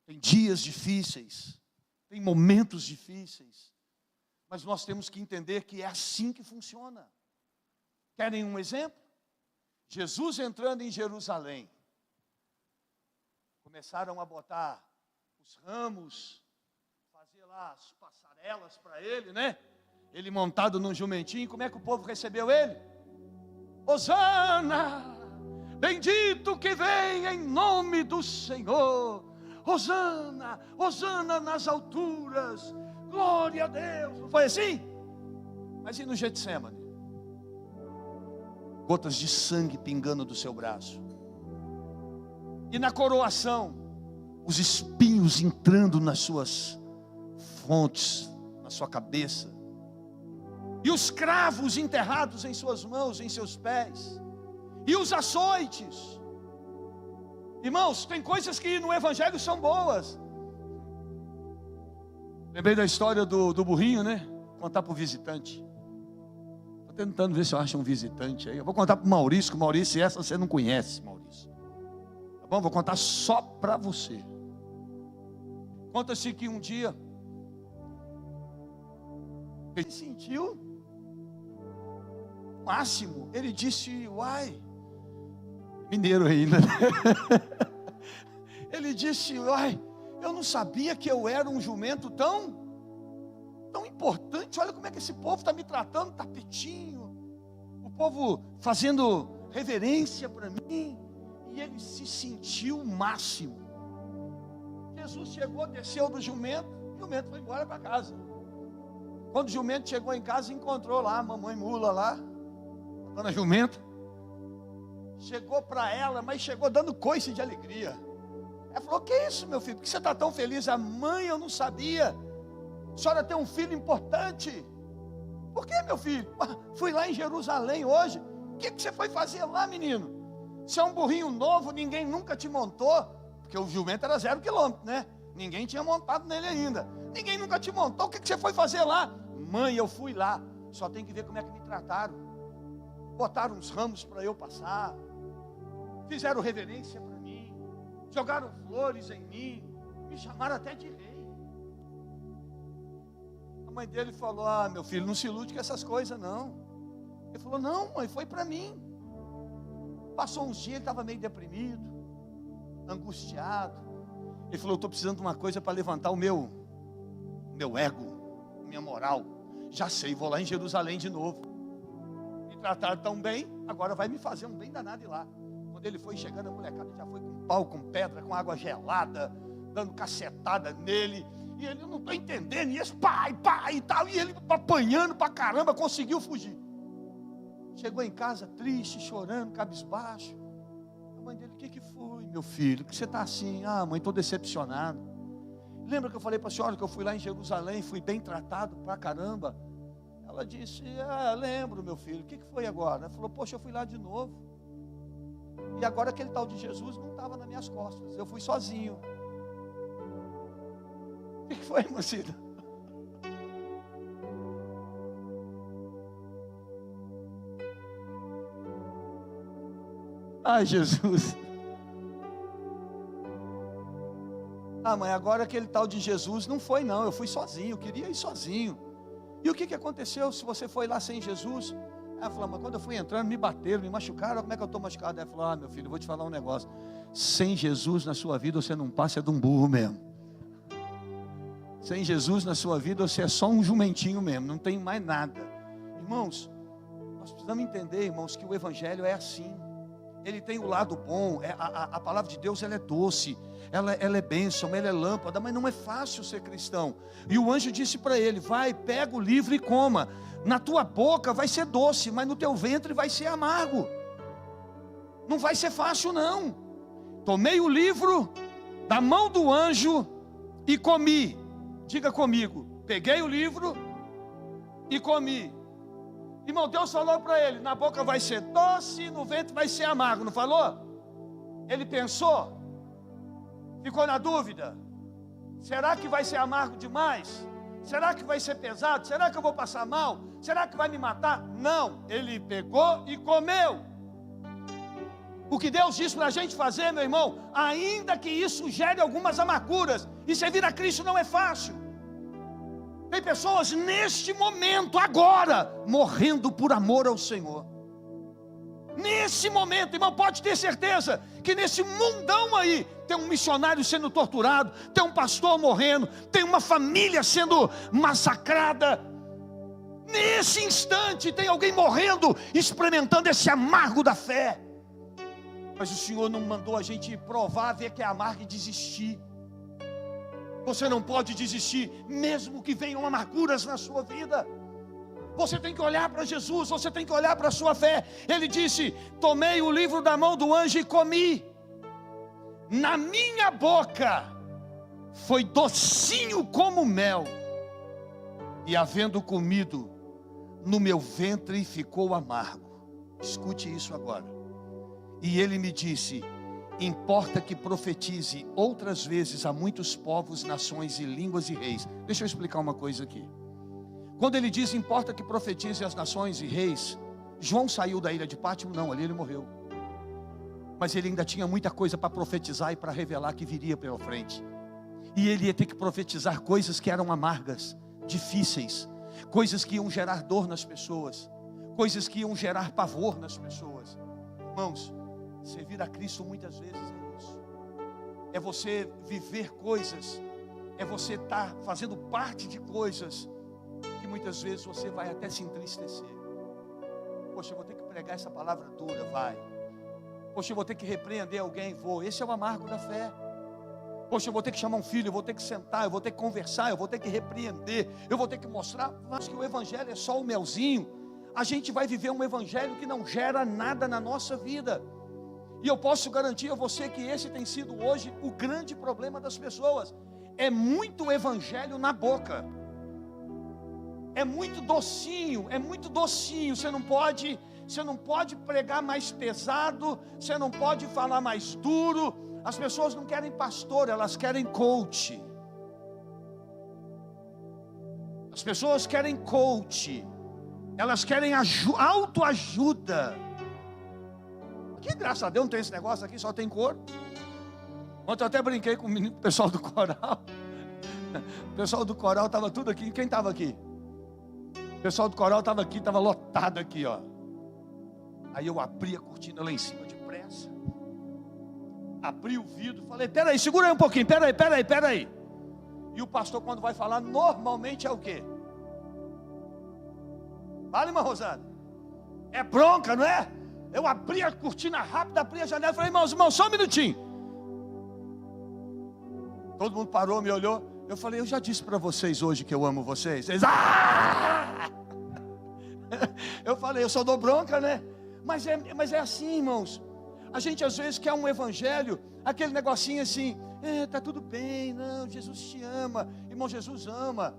Tem dias difíceis. Tem momentos difíceis, mas nós temos que entender que é assim que funciona. Querem um exemplo? Jesus entrando em Jerusalém, começaram a botar os ramos, fazer lá as passarelas para ele, né? Ele montado num jumentinho, como é que o povo recebeu ele? Hosana, bendito que vem em nome do Senhor. Hosana, Hosana nas alturas, glória a Deus. Não foi assim? Mas e no Getsemane? Gotas de sangue pingando do seu braço. E na coroação, os espinhos entrando nas suas fontes, na sua cabeça. e os cravos enterrados em suas mãos, em seus pés, e os açoites. Irmãos, tem coisas que no Evangelho são boas. Lembrei da história do burrinho, né? Vou contar para o visitante. Estou tentando ver se eu acho um visitante aí. Eu vou contar para o Maurício, que o Maurício, essa você não conhece, Maurício. Tá bom? Vou contar só para você. Conta-se que um dia ele sentiu o máximo. Ele disse, uai, mineiro ainda. Ele disse, uai, eu não sabia que eu era um jumento tão importante. Olha como é que esse povo está me tratando, tapetinho. O povo fazendo reverência para mim. E ele se sentiu o máximo. Jesus chegou, desceu do jumento, e o jumento foi embora para casa. Quando o jumento chegou em casa, encontrou lá a mamãe mula lá, a dona jumenta. Chegou para ela, mas chegou dando coice de alegria. Ela falou, que isso, meu filho, por que você está tão feliz? A mãe, eu não sabia. A senhora tem um filho importante. Por que, meu filho? Fui lá em Jerusalém hoje. O que você foi fazer lá, menino? Você é um burrinho novo, ninguém nunca te montou. Porque o jumento era 0 quilômetro, né? Ninguém tinha montado nele ainda. Ninguém nunca te montou. O que você foi fazer lá? Mãe, eu fui lá. Só tem que ver como é que me trataram. Botaram uns ramos para eu passar. Fizeram reverência para mim. Jogaram flores em mim. Me chamaram até de rei. A mãe dele falou, meu filho, não se ilude com essas coisas não. Ele falou, não mãe, foi para mim. Passou uns dias, ele estava meio deprimido, angustiado. Ele falou, eu estou precisando de uma coisa para levantar o meu ego, minha moral. Já sei, vou lá em Jerusalém de novo. Me trataram tão bem, agora vai me fazer um bem danado ir lá. Quando ele foi chegando, a molecada já foi com pau, com pedra, com água gelada, dando cacetada nele. E ele, não estou entendendo, e esse pai e tal. E ele apanhando pra caramba, conseguiu fugir. Chegou em casa triste, chorando, cabisbaixo. A mãe dele, o que foi, meu filho? Por que você está assim? Mãe, estou decepcionado. Lembra que eu falei para a senhora que eu fui lá em Jerusalém, fui bem tratado pra caramba? Ela disse, lembro, meu filho. O que foi agora? Ela falou, poxa, eu fui lá de novo. E agora aquele tal de Jesus não estava nas minhas costas. Eu fui sozinho. O que foi, mocinha? Ai, Jesus. Mãe, agora aquele tal de Jesus não foi não, eu fui sozinho, eu queria ir sozinho. E o que aconteceu se você foi lá sem Jesus? Ela falou, mas quando eu fui entrando, me bateram, me machucaram, como é que eu estou machucado? Ela falou, meu filho, eu vou te falar um negócio. Sem Jesus na sua vida, você não passa, é de um burro mesmo. Sem Jesus na sua vida, você é só um jumentinho mesmo, não tem mais nada. Irmãos, nós precisamos entender, irmãos, que o Evangelho é assim. Ele tem o lado bom, a palavra de Deus ela é doce, ela é bênção, ela é lâmpada, mas não é fácil ser cristão. E o anjo disse para ele, vai, pega o livro e coma. Na tua boca vai ser doce, mas no teu ventre vai ser amargo. Não vai ser fácil não. Tomei o livro da mão do anjo e comi. Diga comigo, peguei o livro e comi. Irmão, Deus falou para ele, na boca vai ser doce, no ventre vai ser amargo, não falou? Ele pensou, ficou na dúvida, será que vai ser amargo demais? Será que vai ser pesado? Será que eu vou passar mal? Será que vai me matar? Não, ele pegou e comeu. O que Deus diz para a gente fazer, meu irmão, ainda que isso gere algumas amarguras, e servir a Cristo não é fácil. Tem pessoas neste momento, agora, morrendo por amor ao Senhor. Nesse momento, irmão, pode ter certeza que nesse mundão aí, tem um missionário sendo torturado, tem um pastor morrendo, tem uma família sendo massacrada. Nesse instante, tem alguém morrendo, experimentando esse amargo da fé. Mas o Senhor não mandou a gente provar, ver que é amargo e desistir. Você não pode desistir, mesmo que venham amarguras na sua vida. Você tem que olhar para Jesus, você tem que olhar para a sua fé. Ele disse, tomei o livro da mão do anjo e comi. Na minha boca foi docinho como mel. E havendo comido, no meu ventre ficou amargo. Escute isso agora. E ele me disse: importa que profetize outras vezes a muitos povos, nações e línguas e reis. Deixa eu explicar uma coisa aqui. Quando ele diz importa que profetize as nações e reis, João saiu da ilha de Pátimo? Não, ali ele morreu. Mas ele ainda tinha muita coisa para profetizar e para revelar que viria pela frente. E ele ia ter que profetizar coisas que eram amargas, difíceis, coisas que iam gerar dor nas pessoas, coisas que iam gerar pavor nas pessoas. Irmãos, servir a Cristo muitas vezes é isso. É você viver coisas, é você estar fazendo parte de coisas que muitas vezes você vai até se entristecer. Poxa, eu vou ter que pregar essa palavra dura, vai. Poxa, eu vou ter que repreender alguém, vou. Esse é o amargo da fé. Poxa, eu vou ter que chamar um filho, eu vou ter que sentar, eu vou ter que conversar, eu vou ter que repreender, eu vou ter que mostrar. Mas que o evangelho é só o melzinho. A gente vai viver um evangelho que não gera nada na nossa vida. E eu posso garantir a você que esse tem sido hoje o grande problema das pessoas. É muito evangelho na boca. É muito docinho, é muito docinho. Você não pode pregar mais pesado, você não pode falar mais duro. As pessoas não querem pastor, elas querem coach. As pessoas querem coach. Elas querem autoajuda. Que graças a Deus não tem esse negócio aqui, só tem cor. Ontem eu até brinquei com o pessoal do coral. O pessoal do coral estava tudo aqui. Quem estava aqui? O pessoal do coral estava aqui, estava lotado aqui, ó. Aí eu abri a cortina lá em cima depressa. Abri o vidro, falei: peraí, segura aí um pouquinho, peraí. E o pastor, quando vai falar, normalmente é o quê? Fala, irmã Rosana. É bronca, não é? Eu abri a cortina rápida, abri a janela, falei: irmãos, só um minutinho. Todo mundo parou, me olhou. Eu falei: eu já disse para vocês hoje que eu amo vocês. Eles, Eu falei: eu só dou bronca, né? Mas é assim, irmãos. A gente às vezes quer um evangelho, aquele negocinho assim: tá tudo bem, não, Jesus te ama. Irmão, Jesus ama.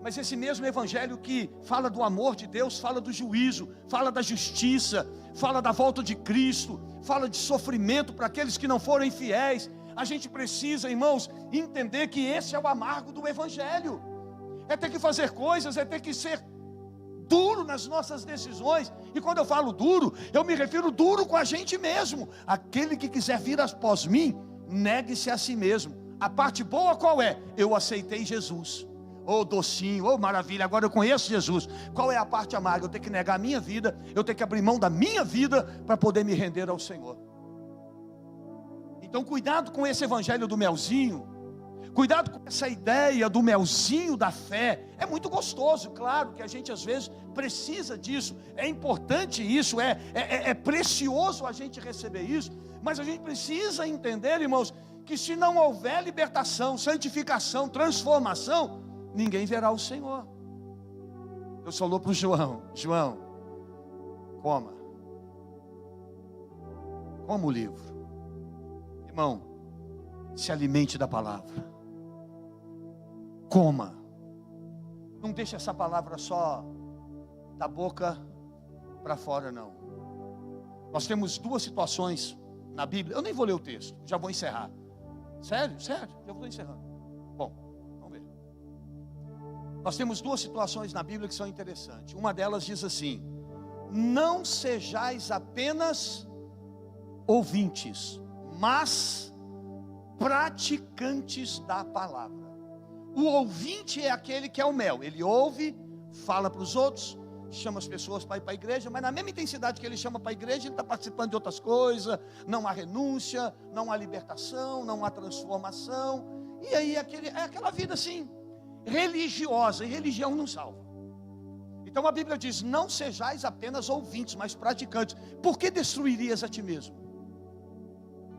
Mas esse mesmo evangelho que fala do amor de Deus, fala do juízo, fala da justiça, fala da volta de Cristo, fala de sofrimento para aqueles que não forem fiéis. A gente precisa, irmãos, entender que esse é o amargo do evangelho. É ter que fazer coisas, é ter que ser duro nas nossas decisões. E quando eu falo duro, eu me refiro duro com a gente mesmo. Aquele que quiser vir após mim, negue-se a si mesmo. A parte boa qual é? Eu aceitei Jesus. Oh docinho, oh maravilha, agora eu conheço Jesus. Qual é a parte amarga? Eu tenho que negar a minha vida, eu tenho que abrir mão da minha vida para poder me render ao Senhor. Então cuidado com esse evangelho do melzinho. Cuidado com essa ideia do melzinho da fé. É muito gostoso, claro que a gente às vezes precisa disso. É importante isso, é precioso a gente receber isso. Mas a gente precisa entender, irmãos, que se não houver libertação, santificação, transformação, ninguém verá o Senhor. Eu falou para o João: João, coma o livro. Irmão, se alimente da palavra. Coma. Não deixe essa palavra só da boca para fora, não. Nós temos duas situações na Bíblia. Eu nem vou ler o texto, já vou encerrar. Sério, já vou encerrando. Bom, vamos ver. Nós temos duas situações na Bíblia que são interessantes. Uma delas diz assim: não sejais apenas ouvintes, mas praticantes da palavra. O ouvinte é aquele que é o mel. Ele ouve, fala para os outros, chama as pessoas para ir para a igreja, mas na mesma intensidade que ele chama para a igreja, ele está participando de outras coisas. Não há renúncia, não há libertação, não há transformação. E aí é aquela vida assim, religiosa. E religião não salva. Então a Bíblia diz: não sejais apenas ouvintes, mas praticantes. Por que destruirias a ti mesmo?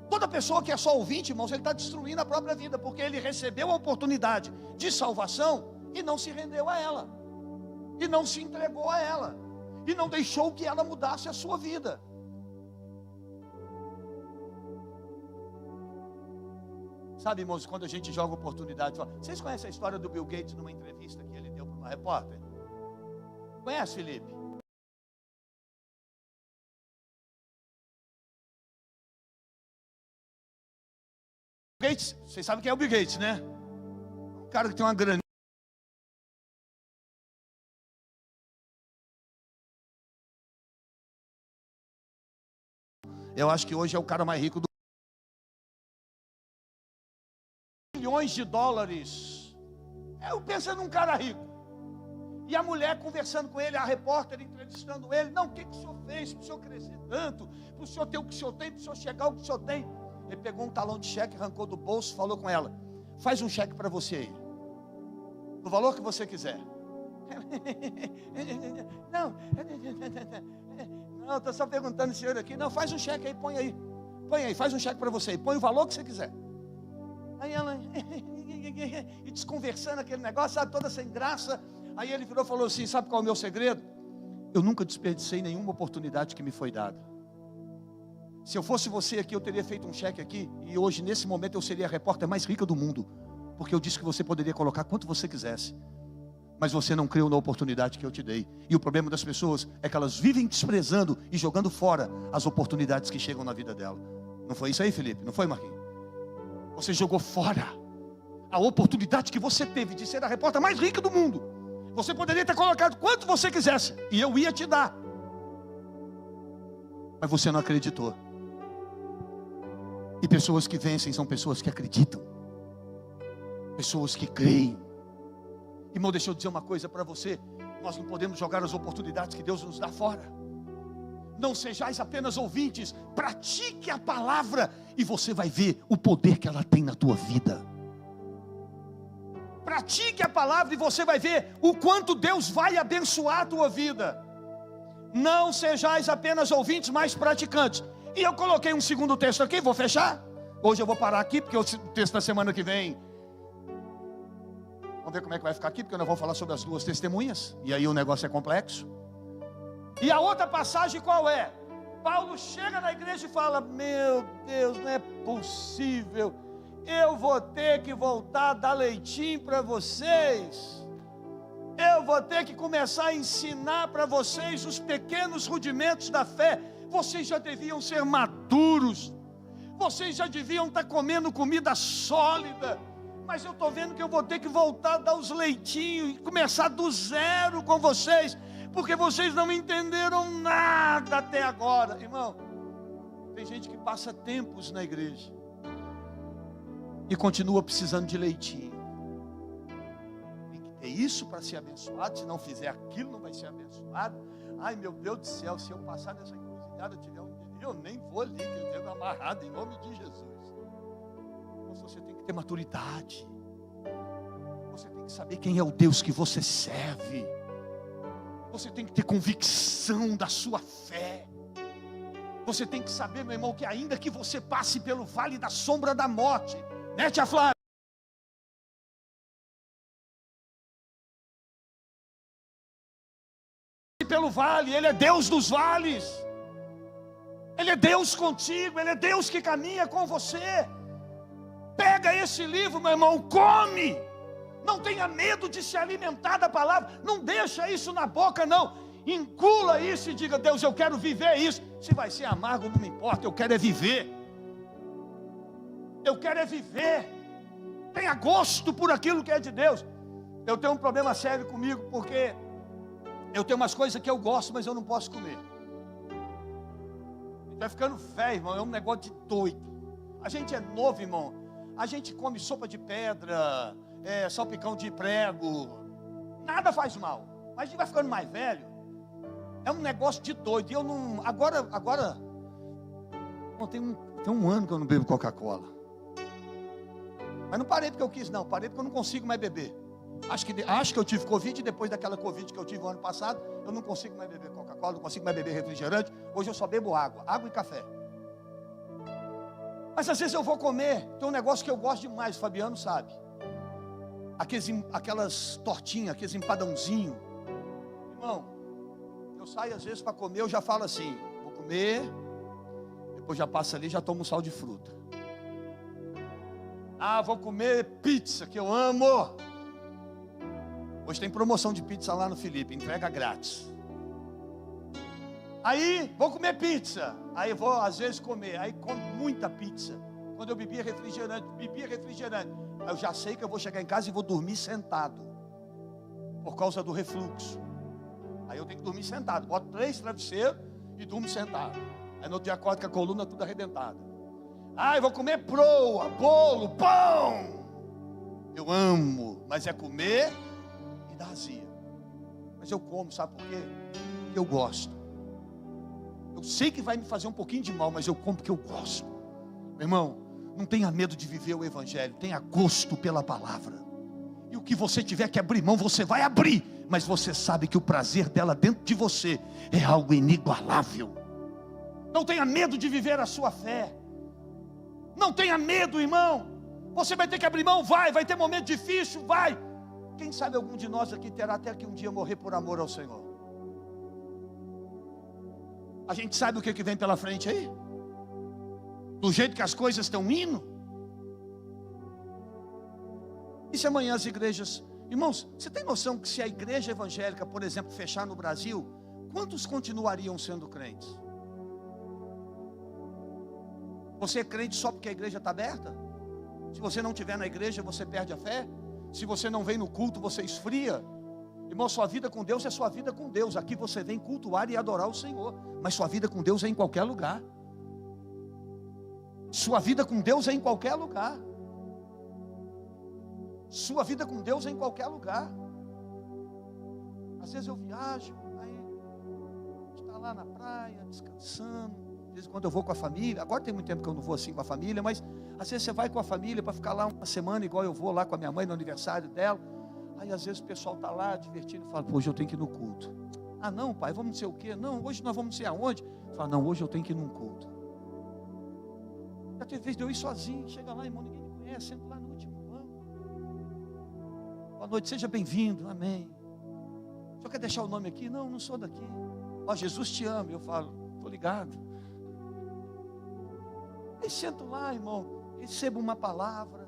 Toda pessoa que é só ouvinte, irmãos, ele está destruindo a própria vida, porque ele recebeu a oportunidade de salvação e não se rendeu a ela, e não se entregou a ela, e não deixou que ela mudasse a sua vida. Sabe, irmãos, quando a gente joga oportunidade, vocês conhecem a história do Bill Gates numa entrevista que ele deu para uma repórter? Conhece, Felipe? Gates, vocês sabem quem é o Bill Gates, né? Um cara que tem uma grana. Eu acho que hoje é o cara mais rico do milhões de dólares. Eu penso num cara rico. E a mulher conversando com ele, a repórter entrevistando ele. Não, o que o senhor fez para o senhor crescer tanto? Para o senhor ter o que o senhor tem, para o senhor chegar ao que o senhor tem? Ele pegou um talão de cheque, arrancou do bolso, falou com ela: faz um cheque para você aí, do valor que você quiser. Não, estou só perguntando esse senhor aqui. Não, faz um cheque aí, põe aí, faz um cheque para você aí, põe o valor que você quiser. Aí ela, e desconversando aquele negócio, sabe, toda sem graça. Aí ele virou e falou assim: sabe qual é o meu segredo? Eu nunca desperdicei nenhuma oportunidade que me foi dada. Se eu fosse você aqui, eu teria feito um cheque aqui, e hoje, nesse momento, eu seria a repórter mais rica do mundo, porque eu disse que você poderia colocar quanto você quisesse, mas você não creu na oportunidade que eu te dei. E o problema das pessoas é que elas vivem desprezando e jogando fora as oportunidades que chegam na vida dela. Não foi isso aí, Felipe? Não foi, Marquinhos? Você jogou fora a oportunidade que você teve de ser a repórter mais rica do mundo. Você poderia ter colocado quanto você quisesse, e eu ia te dar, mas você não acreditou. E pessoas que vencem são pessoas que acreditam, pessoas que creem. Irmão, deixa eu dizer uma coisa para você: nós não podemos jogar as oportunidades que Deus nos dá fora. Não sejais apenas ouvintes, pratique a palavra e você vai ver o poder que ela tem na tua vida. Pratique a palavra e você vai ver o quanto Deus vai abençoar a tua vida. Não sejais apenas ouvintes, mas praticantes. E eu coloquei um segundo texto aqui, vou fechar. Hoje eu vou parar aqui, porque o texto da semana que vem, vamos ver como é que vai ficar aqui, porque nós vamos falar sobre as duas testemunhas, e aí o negócio é complexo. E a outra passagem qual é? Paulo chega na igreja e fala: meu Deus, não é possível, eu vou ter que voltar a dar leitinho para vocês. Eu vou ter que começar a ensinar para vocês os pequenos rudimentos da fé. Vocês já deviam ser maduros, vocês já deviam estar comendo comida sólida, mas eu estou vendo que eu vou ter que voltar a dar os leitinhos e começar do zero com vocês, porque vocês não entenderam nada até agora. Irmão, tem gente que passa tempos na igreja e continua precisando de leitinho. Tem que ter isso para ser abençoado, se não fizer aquilo não vai ser abençoado. Ai, meu Deus do céu, se eu passar nessa encruzilhada, eu nem vou ali, que eu tenho amarrado em nome de Jesus. Mas você tem que ter maturidade, você tem que saber quem é o Deus que você serve, você tem que ter convicção da sua fé. Você tem que saber, meu irmão, que ainda que você passe pelo vale da sombra da morte, né, tia Flávia? Pelo vale, Ele é Deus dos vales, Ele é Deus contigo, Ele é Deus que caminha com você. Pega esse livro, meu irmão, come, não tenha medo de se alimentar da palavra, não deixa isso na boca não, engula isso e diga: Deus, eu quero viver isso. Se vai ser amargo, não me importa, eu quero é viver, eu quero é viver, tenha gosto por aquilo que é de Deus. Eu tenho um problema sério comigo, porque eu tenho umas coisas que eu gosto, mas eu não posso comer. Vai ficando velho, irmão, é um negócio de doido. A gente é novo, irmão, a gente come sopa de pedra, salpicão de prego, nada faz mal. Mas a gente vai ficando mais velho, é um negócio de doido. E eu não, agora bom, tem um ano que eu não bebo Coca-Cola. Mas não parei porque eu quis, não, parei porque eu não consigo mais beber. Acho que eu tive Covid, e depois daquela Covid que eu tive o ano passado, eu não consigo mais beber Coca-Cola, não consigo mais beber refrigerante. Hoje eu só bebo água e café. Mas às vezes eu vou comer, tem um negócio que eu gosto demais, o Fabiano sabe. Aquelas tortinhas, aqueles empadãozinhos. Irmão, eu saio às vezes para comer, eu já falo assim: vou comer, depois já passo ali, já tomo um sal de fruta. Vou comer pizza, que eu amo. Hoje tem promoção de pizza lá no Felipe, entrega grátis. Aí, vou comer pizza. Aí vou às vezes comer, aí como muita pizza. Quando eu bebia refrigerante. Aí eu já sei que eu vou chegar em casa e vou dormir sentado, por causa do refluxo. Aí eu tenho que dormir sentado, boto 3 travesseiros e durmo sentado. Aí no outro dia acordo com a coluna toda arrebentada. Eu vou comer proa, bolo, pão. Eu amo, mas é comer e dá azia. Mas eu como, sabe por quê? Porque eu gosto. Eu sei que vai me fazer um pouquinho de mal, mas eu como porque eu gosto. Meu irmão, não tenha medo de viver o evangelho, tenha gosto pela palavra. E o que você tiver que abrir mão, você vai abrir. Mas você sabe que o prazer dela dentro de você é algo inigualável. Não tenha medo de viver a sua fé. Não tenha medo, irmão. Você vai ter que abrir mão, vai ter momento difícil, vai. Quem sabe algum de nós aqui terá até que um dia morrer por amor ao Senhor. A gente sabe o que vem pela frente aí? Do jeito que as coisas estão indo. E se amanhã as igrejas... Irmãos, você tem noção que se a igreja evangélica, por exemplo, fechar no Brasil, quantos continuariam sendo crentes? Você é crente só porque a igreja está aberta? Se você não estiver na igreja, você perde a fé? Se você não vem no culto, você esfria? Irmão, sua vida com Deus é sua vida com Deus. Aqui você vem cultuar e adorar o Senhor. Mas sua vida com Deus é em qualquer lugar. Sua vida com Deus é em qualquer lugar. Sua vida com Deus é em qualquer lugar. Às vezes eu viajo, aí está lá na praia, descansando. Às vezes quando eu vou com a família, agora tem muito tempo que eu não vou assim com a família, mas às vezes você vai com a família para ficar lá uma semana, igual eu vou lá com a minha mãe no aniversário dela. Aí às vezes o pessoal está lá divertindo e fala, pô, hoje eu tenho que ir no culto. Não, pai, vamos não sei o quê. Não, hoje nós vamos não sei aonde. Fala, não, hoje eu tenho que ir num culto. Já teve vez de eu ir sozinho, chega lá, irmão, ninguém me conhece, sento lá no último banco. Boa noite, seja bem-vindo, amém. O senhor quer deixar o nome aqui? Não, não sou daqui. Jesus te ama. Eu falo, estou ligado. Aí sento lá, irmão, recebo uma palavra.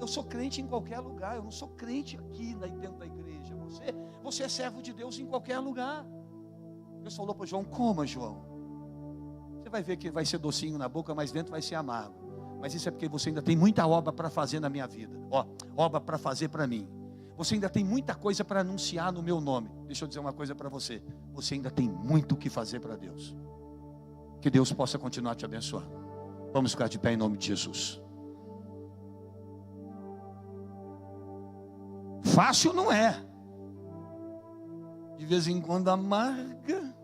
Eu sou crente em qualquer lugar. Eu não sou crente aqui dentro da igreja. Você é servo de Deus em qualquer lugar. Deus falou para João, coma, João. Você vai ver que vai ser docinho na boca, mas dentro vai ser amargo. Mas isso é porque você ainda tem muita obra para fazer na minha vida. Obra para fazer para mim. Você ainda tem muita coisa para anunciar no meu nome. Deixa eu dizer uma coisa para você. Você ainda tem muito o que fazer para Deus. Que Deus possa continuar te abençoando. Vamos ficar de pé em nome de Jesus. Fácil não é. De vez em quando amarga.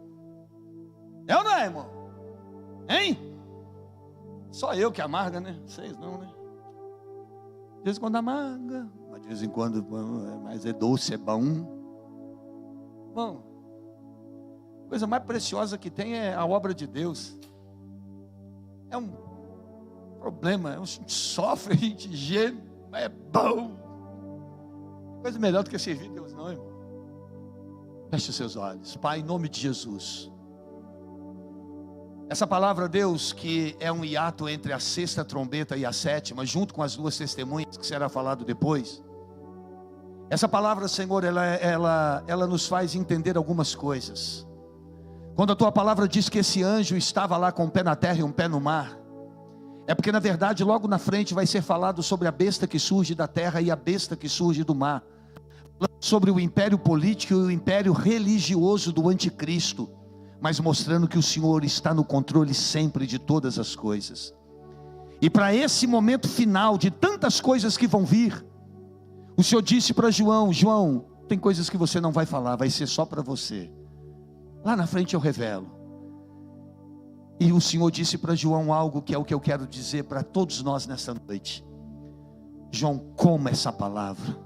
É ou não é, irmão? Hein? Só eu que amarga, né? Vocês não, né? De vez em quando amarga. Mas de vez em quando, mas é doce, é bom. Bom, a coisa mais preciosa que tem é a obra de Deus. É um problema, a gente sofre, a gente geme, mas é bom. Coisa melhor do que servir a Deus, não, irmão. Feche os seus olhos. Pai, em nome de Jesus. Essa palavra, Deus, que é um hiato entre a 6ª trombeta e a 7ª, junto com as 2 testemunhas que será falado depois. Essa palavra, Senhor, ela nos faz entender algumas coisas. Quando a tua palavra diz que esse anjo estava lá com um pé na terra e um pé no mar, é porque na verdade logo na frente vai ser falado sobre a besta que surge da terra e a besta que surge do mar. Sobre o império político e o império religioso do anticristo, mas mostrando que o Senhor está no controle sempre de todas as coisas. E para esse momento final de tantas coisas que vão vir, o Senhor disse para João, João, tem coisas que você não vai falar, vai ser só para você. Lá na frente eu revelo. E o Senhor disse para João algo que é o que eu quero dizer para todos nós nessa noite. João, coma essa palavra.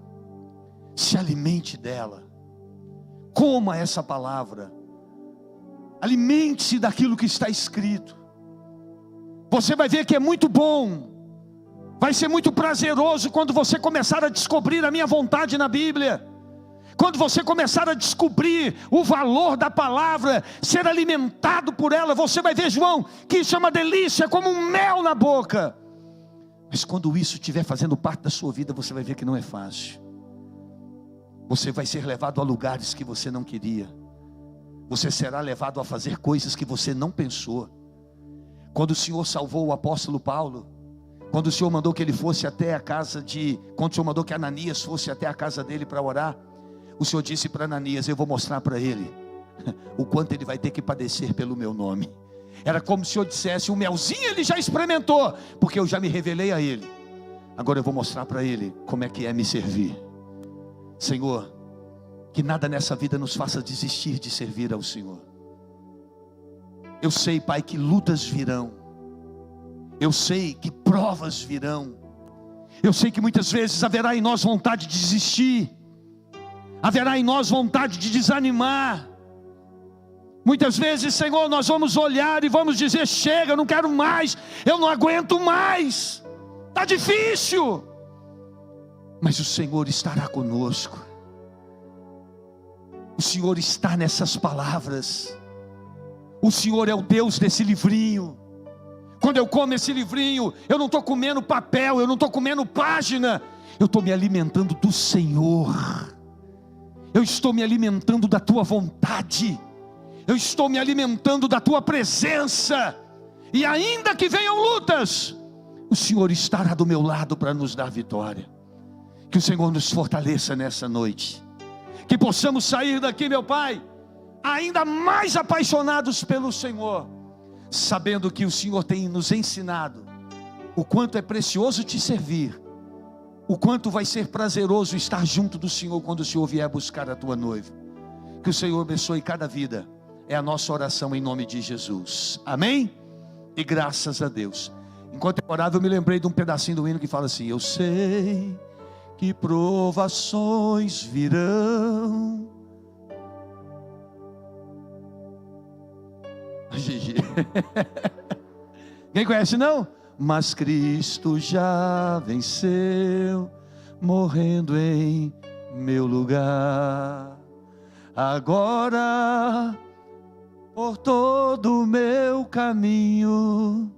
Se alimente dela. Coma essa palavra. Alimente-se daquilo que está escrito. Você vai ver que é muito bom. Vai ser muito prazeroso quando você começar a descobrir a minha vontade na Bíblia. Quando você começar a descobrir o valor da palavra, ser alimentado por ela, você vai ver, João, que isso é uma delícia, como um mel na boca. Mas quando isso estiver fazendo parte da sua vida, você vai ver que não é fácil. Você vai ser levado a lugares que você não queria. Você será levado a fazer coisas que você não pensou. Quando o Senhor salvou o apóstolo Paulo, quando o Senhor mandou que ele fosse até a casa de... Quando o Senhor mandou que Ananias fosse até a casa dele para orar, o Senhor disse para Ananias: eu vou mostrar para ele o quanto ele vai ter que padecer pelo meu nome. Era como se o Senhor dissesse: o melzinho ele já experimentou, porque eu já me revelei a ele. Agora eu vou mostrar para ele como é que é me servir. Senhor, que nada nessa vida nos faça desistir de servir ao Senhor. Eu sei, Pai, que lutas virão. Eu sei que provas virão. Eu sei que muitas vezes haverá em nós vontade de desistir. Haverá em nós vontade de desanimar. Muitas vezes, Senhor, nós vamos olhar e vamos dizer: chega, eu não quero mais, eu não aguento mais, está difícil. Mas o Senhor estará conosco. O Senhor está nessas palavras. O Senhor é o Deus desse livrinho. Quando eu como esse livrinho, eu não estou comendo papel, eu não estou comendo página, eu estou me alimentando do Senhor. Eu estou me alimentando da tua vontade. Eu estou me alimentando da tua presença. E ainda que venham lutas, o Senhor estará do meu lado para nos dar vitória. Que o Senhor nos fortaleça nessa noite. Que possamos sair daqui, meu Pai, ainda mais apaixonados pelo Senhor, sabendo que o Senhor tem nos ensinado o quanto é precioso te servir, o quanto vai ser prazeroso estar junto do Senhor quando o Senhor vier buscar a tua noiva. Que o Senhor abençoe cada vida. É a nossa oração em nome de Jesus. Amém? E graças a Deus. Enquanto eu orava, eu me lembrei de um pedacinho do hino que fala assim: eu sei que provações virão. Gigi. Quem conhece não? Mas Cristo já venceu, morrendo em meu lugar. Agora, por todo o meu caminho.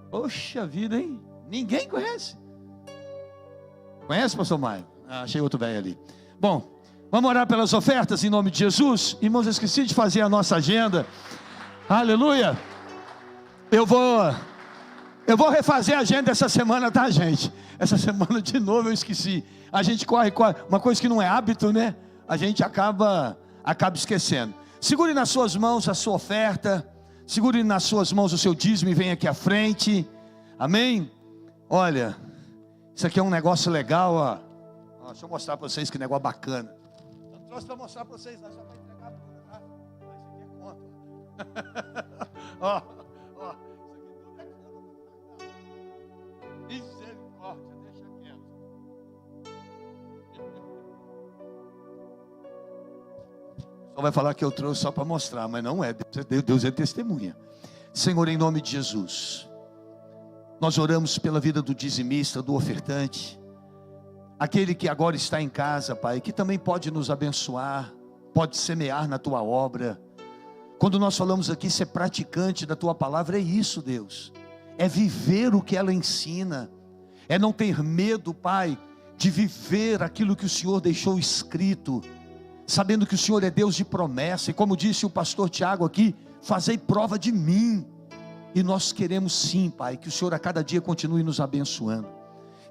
Poxa vida, hein? Ninguém conhece. Conhece, pastor Maio? Achei outro velho ali. Bom, vamos orar pelas ofertas em nome de Jesus. Irmãos, eu esqueci de fazer a nossa agenda. Aleluia. Eu vou refazer a agenda essa semana, tá, gente? Essa semana de novo eu esqueci. A gente corre, uma coisa que não é hábito, né? A gente acaba esquecendo. Segure nas suas mãos a sua oferta. Segure nas suas mãos o seu dízimo e vem aqui à frente. Amém? Olha, isso aqui é um negócio legal, ó. Deixa eu mostrar para vocês que negócio bacana. Eu não trouxe para mostrar para vocês, não, só para entregar tudo, tá? Isso aqui é conta. Ó, isso aqui tudo é conta. Misericórdia, deixa quieto. Só vai falar que eu trouxe só para mostrar, mas não é. Deus é testemunha. Senhor, em nome de Jesus, nós oramos pela vida do dizimista, do ofertante, aquele que agora está em casa, Pai, que também pode nos abençoar, pode semear na Tua obra. Quando nós falamos aqui ser praticante da Tua palavra, é isso, Deus, é viver o que ela ensina, é não ter medo, Pai, de viver aquilo que o Senhor deixou escrito, sabendo que o Senhor é Deus de promessa, e como disse o pastor Tiago aqui, fazei prova de mim. E nós queremos sim, Pai, que o Senhor a cada dia continue nos abençoando,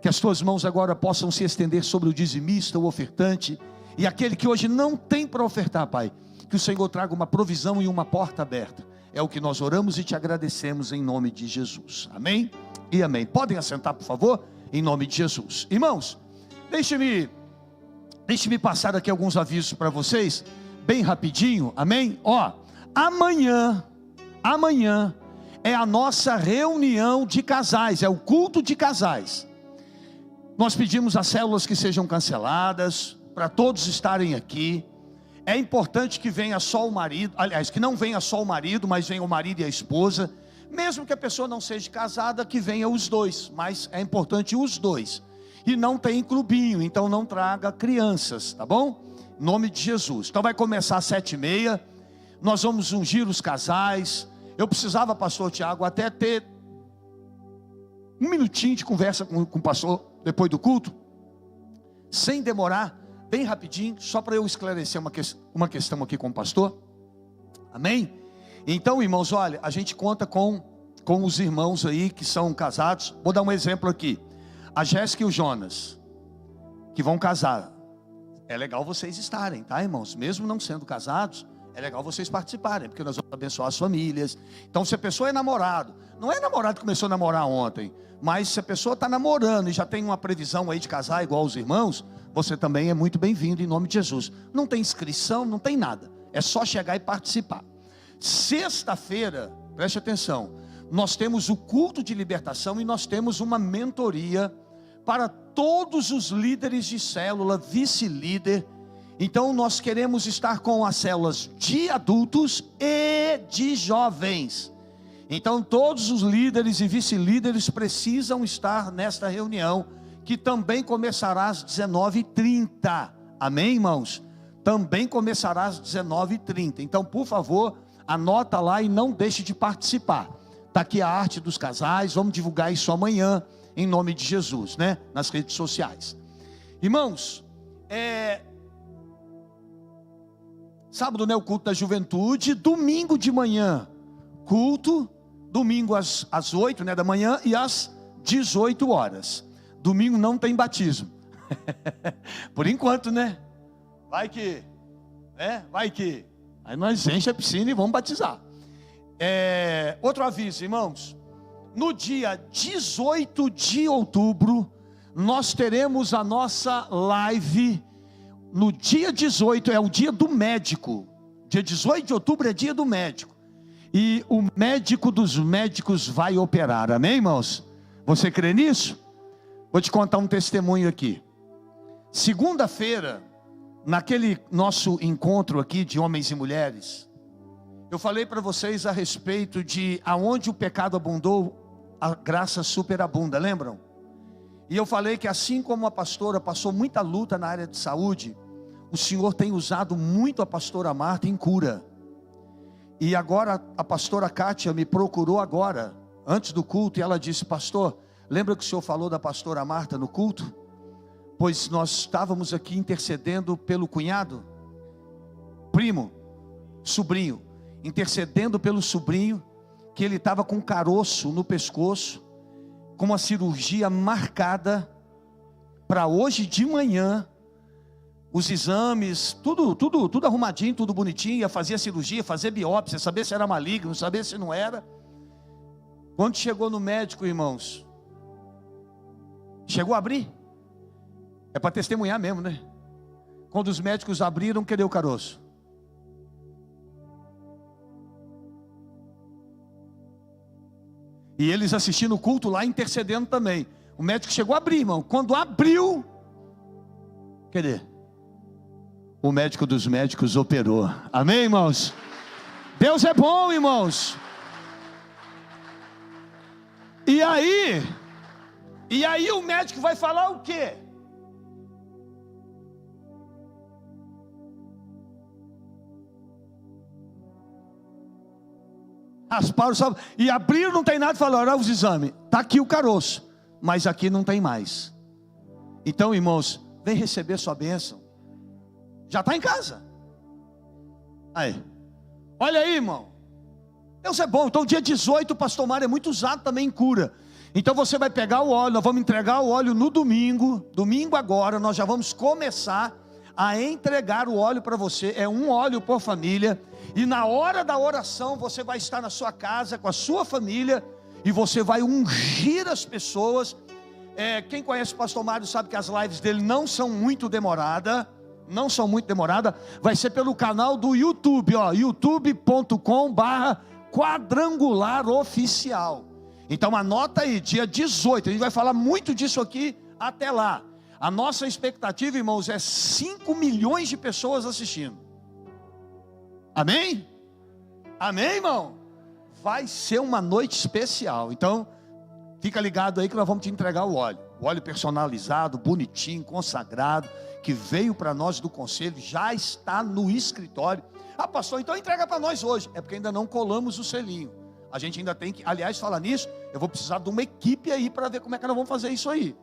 que as tuas mãos agora possam se estender sobre o dizimista, o ofertante, e aquele que hoje não tem para ofertar, Pai, que o Senhor traga uma provisão e uma porta aberta. É o que nós oramos e te agradecemos em nome de Jesus, amém e amém. Podem assentar, por favor, em nome de Jesus. Irmãos, deixe-me passar aqui alguns avisos para vocês, bem rapidinho, amém? Ó, amanhã é a nossa reunião de casais, é o culto de casais. Nós pedimos às células que sejam canceladas, para todos estarem aqui. É importante que venha só o marido, aliás, que não venha só o marido, mas venha o marido e a esposa. Mesmo que a pessoa não seja casada, que venha os dois, mas é importante os dois. E não tem clubinho, então não traga crianças, tá bom? Em nome de Jesus. Então vai começar às 7h30, nós vamos ungir os casais. Eu precisava, pastor Tiago, até ter um minutinho de conversa com o pastor depois do culto, sem demorar, bem rapidinho, só para eu esclarecer uma questão aqui com o pastor. Amém? Então, irmãos, olha, a gente conta com os irmãos aí que são casados. Vou dar um exemplo aqui. A Jéssica e o Jonas, que vão casar. É legal vocês estarem, tá, irmãos? Mesmo não sendo casados, é legal vocês participarem, porque nós vamos abençoar as famílias. Então, se a pessoa é namorado, não é namorado que começou a namorar ontem, mas se a pessoa está namorando e já tem uma previsão aí de casar igual os irmãos, você também é muito bem-vindo em nome de Jesus. Não tem inscrição, não tem nada, é só chegar e participar. Sexta-feira, preste atenção, nós temos o culto de libertação e nós temos uma mentoria para todos os líderes de célula, vice-líder. Então nós queremos estar com as células de adultos e de jovens. Então todos os líderes e vice-líderes precisam estar nesta reunião, que também começará às 19h30. Amém, irmãos? Também começará às 19h30. Então, por favor, anota lá e não deixe de participar. Está aqui a arte dos casais, vamos divulgar isso amanhã, em nome de Jesus, né? Nas redes sociais. Irmãos, sábado, né, o culto da juventude. Domingo de manhã, culto. Domingo às 8, né, da manhã e às 18 horas. Domingo não tem batismo. Por enquanto, né? Vai que, né? Vai que. Aí nós enche a piscina e vamos batizar. Outro aviso, irmãos. No dia 18 de outubro, nós teremos a nossa live. No dia 18 é o dia do médico. Dia 18 de outubro é dia do médico. E o médico dos médicos vai operar. Amém, irmãos? Você crê nisso? Vou te contar um testemunho aqui. Segunda-feira, naquele nosso encontro aqui de homens e mulheres, eu falei para vocês a respeito de aonde o pecado abundou, a graça superabunda, lembram? E eu falei que assim como a pastora passou muita luta na área de saúde, o Senhor tem usado muito a pastora Marta em cura. E agora a pastora Kátia me procurou agora, antes do culto, e ela disse: pastor, lembra que o senhor falou da pastora Marta no culto? Pois nós estávamos aqui intercedendo pelo cunhado, primo, sobrinho, intercedendo pelo sobrinho, que ele estava com caroço no pescoço, com uma cirurgia marcada para hoje de manhã. Os exames, tudo arrumadinho, tudo bonitinho, ia fazer a cirurgia, fazer biópsia, saber se era maligno, saber se não era. Quando chegou no médico, irmãos, chegou a abrir, é para testemunhar mesmo, né? Quando os médicos abriram, cadê o caroço? E eles assistindo o culto lá, intercedendo também. O médico chegou a abrir, irmão. Quando abriu, cadê? O médico dos médicos operou. Amém, irmãos? Deus é bom, irmãos. E aí o médico vai falar o quê? Rasparam, sabe? E abriram, não tem nada, e falaram: olha os exames, está aqui o caroço, mas aqui não tem mais. Então, irmãos, vem receber sua bênção. Já está em casa. Aí, olha aí, irmão, Deus é bom. Então dia 18 o pastor Mário é muito usado também em cura. Então você vai pegar o óleo, nós vamos entregar o óleo no domingo agora, nós já vamos começar a entregar o óleo para você. É um óleo por família. E na hora da oração você vai estar na sua casa com a sua família e você vai ungir as pessoas. Quem conhece o pastor Mário sabe que as lives dele não são muito demoradas. Vai ser pelo canal do YouTube, youtube.com/quadrangular-oficial. Então anota aí, dia 18, a gente vai falar muito disso aqui até lá. A nossa expectativa, irmãos, é 5 milhões de pessoas assistindo. Amém? Amém, irmão? Vai ser uma noite especial. Então, fica ligado aí que nós vamos te entregar o óleo personalizado, bonitinho, consagrado, que veio para nós do conselho, já está no escritório. Ah, pastor, então entrega para nós hoje. É porque ainda não colamos o selinho. A gente ainda tem que, aliás, falar nisso, Eu vou precisar de uma equipe aí para ver como é que nós vamos fazer isso aí.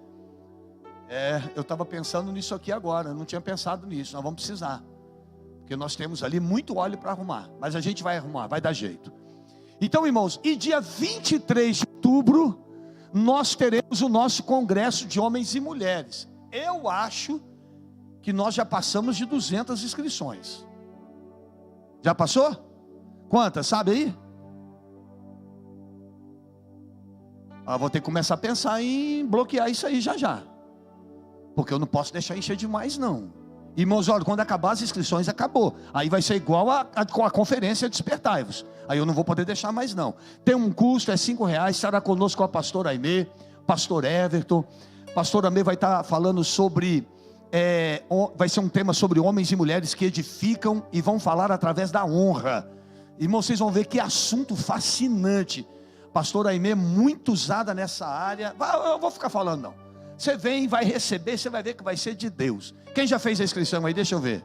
Eu estava pensando nisso aqui agora, não tinha pensado nisso. Nós vamos precisar, porque nós temos ali muito óleo para arrumar, mas a gente vai arrumar, vai dar jeito. Então, irmãos, e dia 23 de outubro, nós teremos o nosso congresso de homens e mulheres. Eu acho que nós já passamos de 200 inscrições. Já passou? Quantas, sabe aí? Vou ter que começar a pensar em bloquear isso aí já. Porque eu não posso deixar encher demais não. Irmãos, olha, quando acabar as inscrições, acabou. Aí vai ser igual a conferência Despertai-vos. Aí eu não vou poder deixar mais não. Tem um custo, é R$5. Estará conosco a pastora Aimee, pastor Everton. Pastor Aimee vai estar falando sobre... vai ser um tema sobre homens e mulheres que edificam e vão falar através da honra. Irmãos, vocês vão ver que assunto fascinante. Pastora Aimee é muito usada nessa área. Eu vou ficar falando não. Você vem, vai receber, você vai ver que vai ser de Deus. Quem já fez a inscrição aí? Deixa eu ver.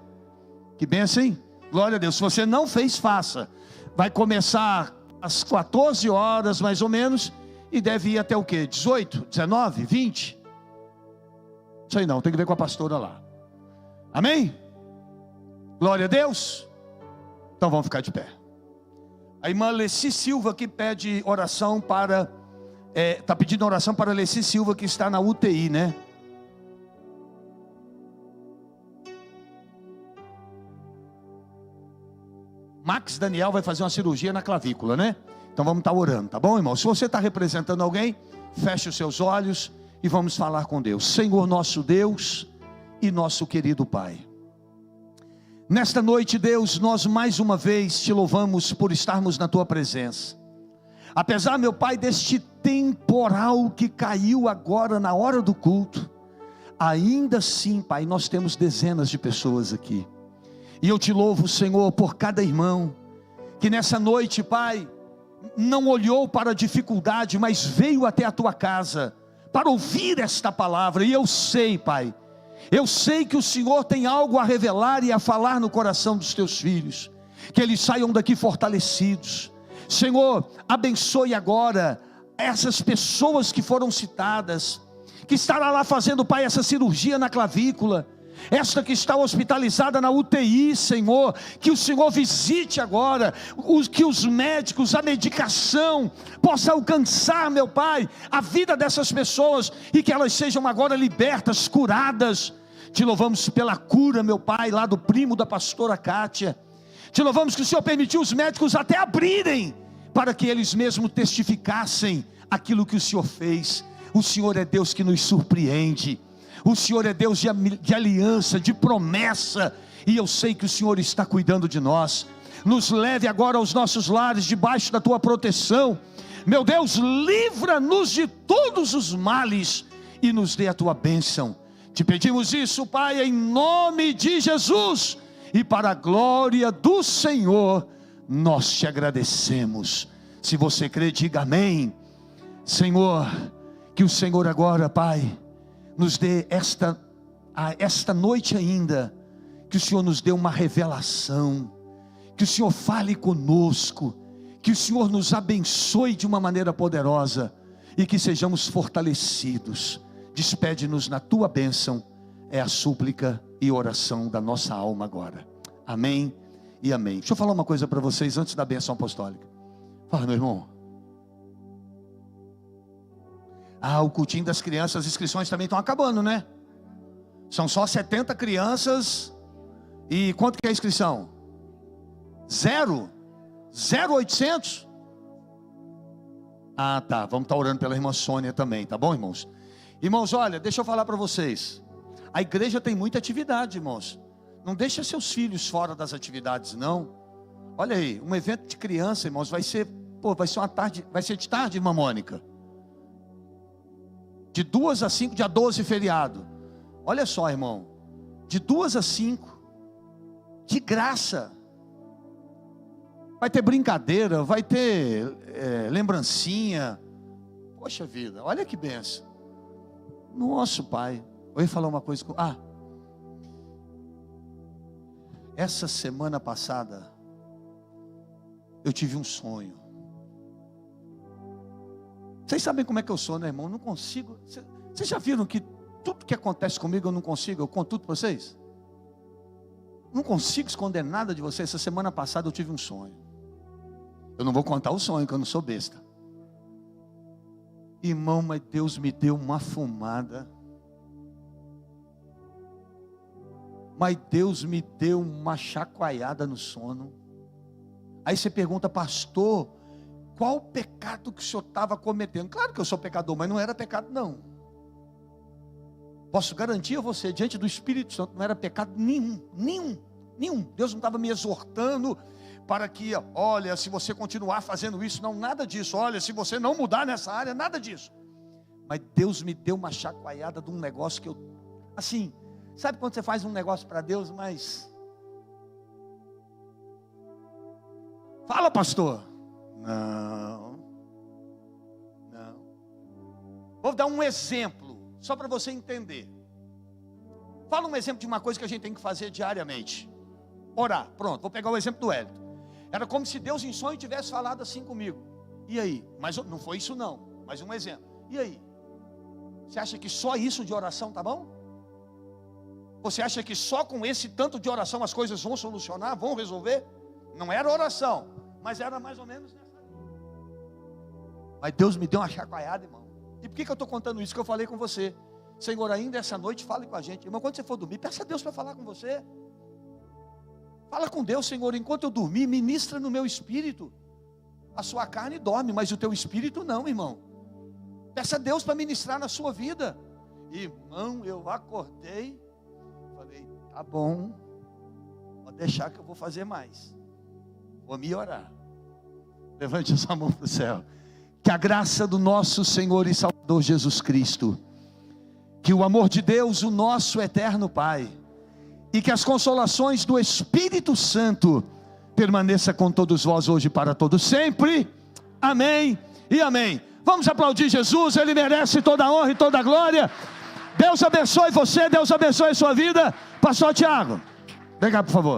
Que bênção, hein? Glória a Deus. Se você não fez, faça. Vai começar às 14 horas mais ou menos e deve ir até o quê? 18, 19, 20? Isso aí não, tem que ver com a pastora lá. Amém? Glória a Deus. Então vamos ficar de pé. A irmã Leci Silva que pede oração para... está pedindo oração para Leci Silva que está na UTI, né? Max Daniel vai fazer uma cirurgia na clavícula, né? Então vamos estar orando, tá bom, irmão? Se você está representando alguém, feche os seus olhos e vamos falar com Deus. Senhor nosso Deus e nosso querido Pai, nesta noite, Deus, nós mais uma vez te louvamos por estarmos na tua presença. Apesar, meu Pai, deste temporal que caiu agora na hora do culto, ainda assim, Pai, nós temos dezenas de pessoas aqui. E eu te louvo, Senhor, por cada irmão que nessa noite, Pai, não olhou para a dificuldade, mas veio até a tua casa para ouvir esta palavra. E eu sei, Pai, eu sei que o Senhor tem algo a revelar e a falar no coração dos teus filhos, que eles saiam daqui fortalecidos. Senhor, abençoe agora essas pessoas que foram citadas, que estará lá fazendo, Pai, essa cirurgia na clavícula, esta que está hospitalizada na UTI, Senhor, que o Senhor visite agora, que os médicos, a medicação, possa alcançar, meu Pai, a vida dessas pessoas, e que elas sejam agora libertas, curadas. Te louvamos pela cura, meu Pai, lá do primo da pastora Kátia. Te louvamos que o Senhor permitiu os médicos até abrirem, para que eles mesmos testificassem aquilo que o Senhor fez. O Senhor é Deus que nos surpreende. O Senhor é Deus de aliança, de promessa. E eu sei que o Senhor está cuidando de nós. Nos leve agora aos nossos lares, debaixo da tua proteção. Meu Deus, livra-nos de todos os males e nos dê a tua bênção. Te pedimos isso, Pai, em nome de Jesus. E para a glória do Senhor, nós te agradecemos. Se você crê, diga amém. Senhor, que o Senhor agora, Pai, nos dê esta noite ainda, que o Senhor nos dê uma revelação, que o Senhor fale conosco, que o Senhor nos abençoe de uma maneira poderosa, e que sejamos fortalecidos. Despede-nos na tua bênção, é a súplica e oração da nossa alma agora. Amém e amém. Deixa eu falar uma coisa para vocês antes da bênção apostólica. Fala, meu irmão. O cultinho das crianças, as inscrições também estão acabando, né? São só 70 crianças. E quanto que é a inscrição? 0,800? Tá, vamos estar orando pela irmã Sônia também, tá bom, irmãos? Irmãos, olha, deixa eu falar para vocês. A igreja tem muita atividade, irmãos. Não deixa seus filhos fora das atividades, não. Olha aí, um evento de criança, irmãos, vai ser uma tarde, vai ser de tarde, irmã Mônica. De 2 a 5, dia 12, feriado. Olha só, irmão. De 2 a 5, de graça. Vai ter brincadeira, vai ter lembrancinha. Poxa vida, olha que benção. Nosso Pai. Eu ia falar uma coisa. Essa semana passada, eu tive um sonho. Vocês sabem como é que eu sou, né, irmão? Eu não consigo. Vocês já viram que tudo que acontece comigo eu não consigo? Eu conto tudo para vocês. Não consigo esconder nada de vocês. Essa semana passada eu tive um sonho. Eu não vou contar o sonho, que eu não sou besta. Irmão, mas Deus me deu uma fumada. Mas Deus me deu uma chacoalhada no sono. Aí você pergunta, pastor, qual o pecado que o senhor estava cometendo? Claro que eu sou pecador, mas não era pecado não. Posso garantir a você, diante do Espírito Santo, não era pecado nenhum. Deus não estava me exortando para que, olha, se você continuar fazendo isso, não, nada disso. Olha, se você não mudar nessa área, nada disso. Mas Deus me deu uma chacoalhada de um negócio que eu, assim, sabe quando você faz um negócio para Deus, mas... Fala, pastor. Não. Vou dar um exemplo, só para você entender. Fala um exemplo de uma coisa que a gente tem que fazer diariamente. Orar, pronto, vou pegar o exemplo do Hélio. Era como se Deus em sonho tivesse falado assim comigo. E aí? Mas não foi isso não, mas um exemplo. E aí? Você acha que só isso de oração tá bom? Você acha que só com esse tanto de oração as coisas vão solucionar, vão resolver? Não era oração, mas era mais ou menos nessa linha. Mas Deus me deu uma chacoalhada, irmão. E por que eu estou contando isso que eu falei com você? Senhor, ainda essa noite fale com a gente. Irmão, quando você for dormir, peça a Deus para falar com você. Fala com Deus, Senhor, enquanto eu dormir, ministra no meu espírito. A sua carne dorme, mas o teu espírito não, irmão. Peça a Deus para ministrar na sua vida. Irmão, eu acordei, falei, tá bom, pode deixar que eu vou fazer mais. Vou me orar. Levante a sua mão para o céu. Que a graça do nosso Senhor e Salvador Jesus Cristo, que o amor de Deus, o nosso eterno Pai, e que as consolações do Espírito Santo permaneça com todos vós hoje e para todos sempre. Amém e amém. Vamos aplaudir Jesus, Ele merece toda a honra e toda a glória. Deus abençoe você, Deus abençoe a sua vida. Pastor Tiago, vem cá por favor.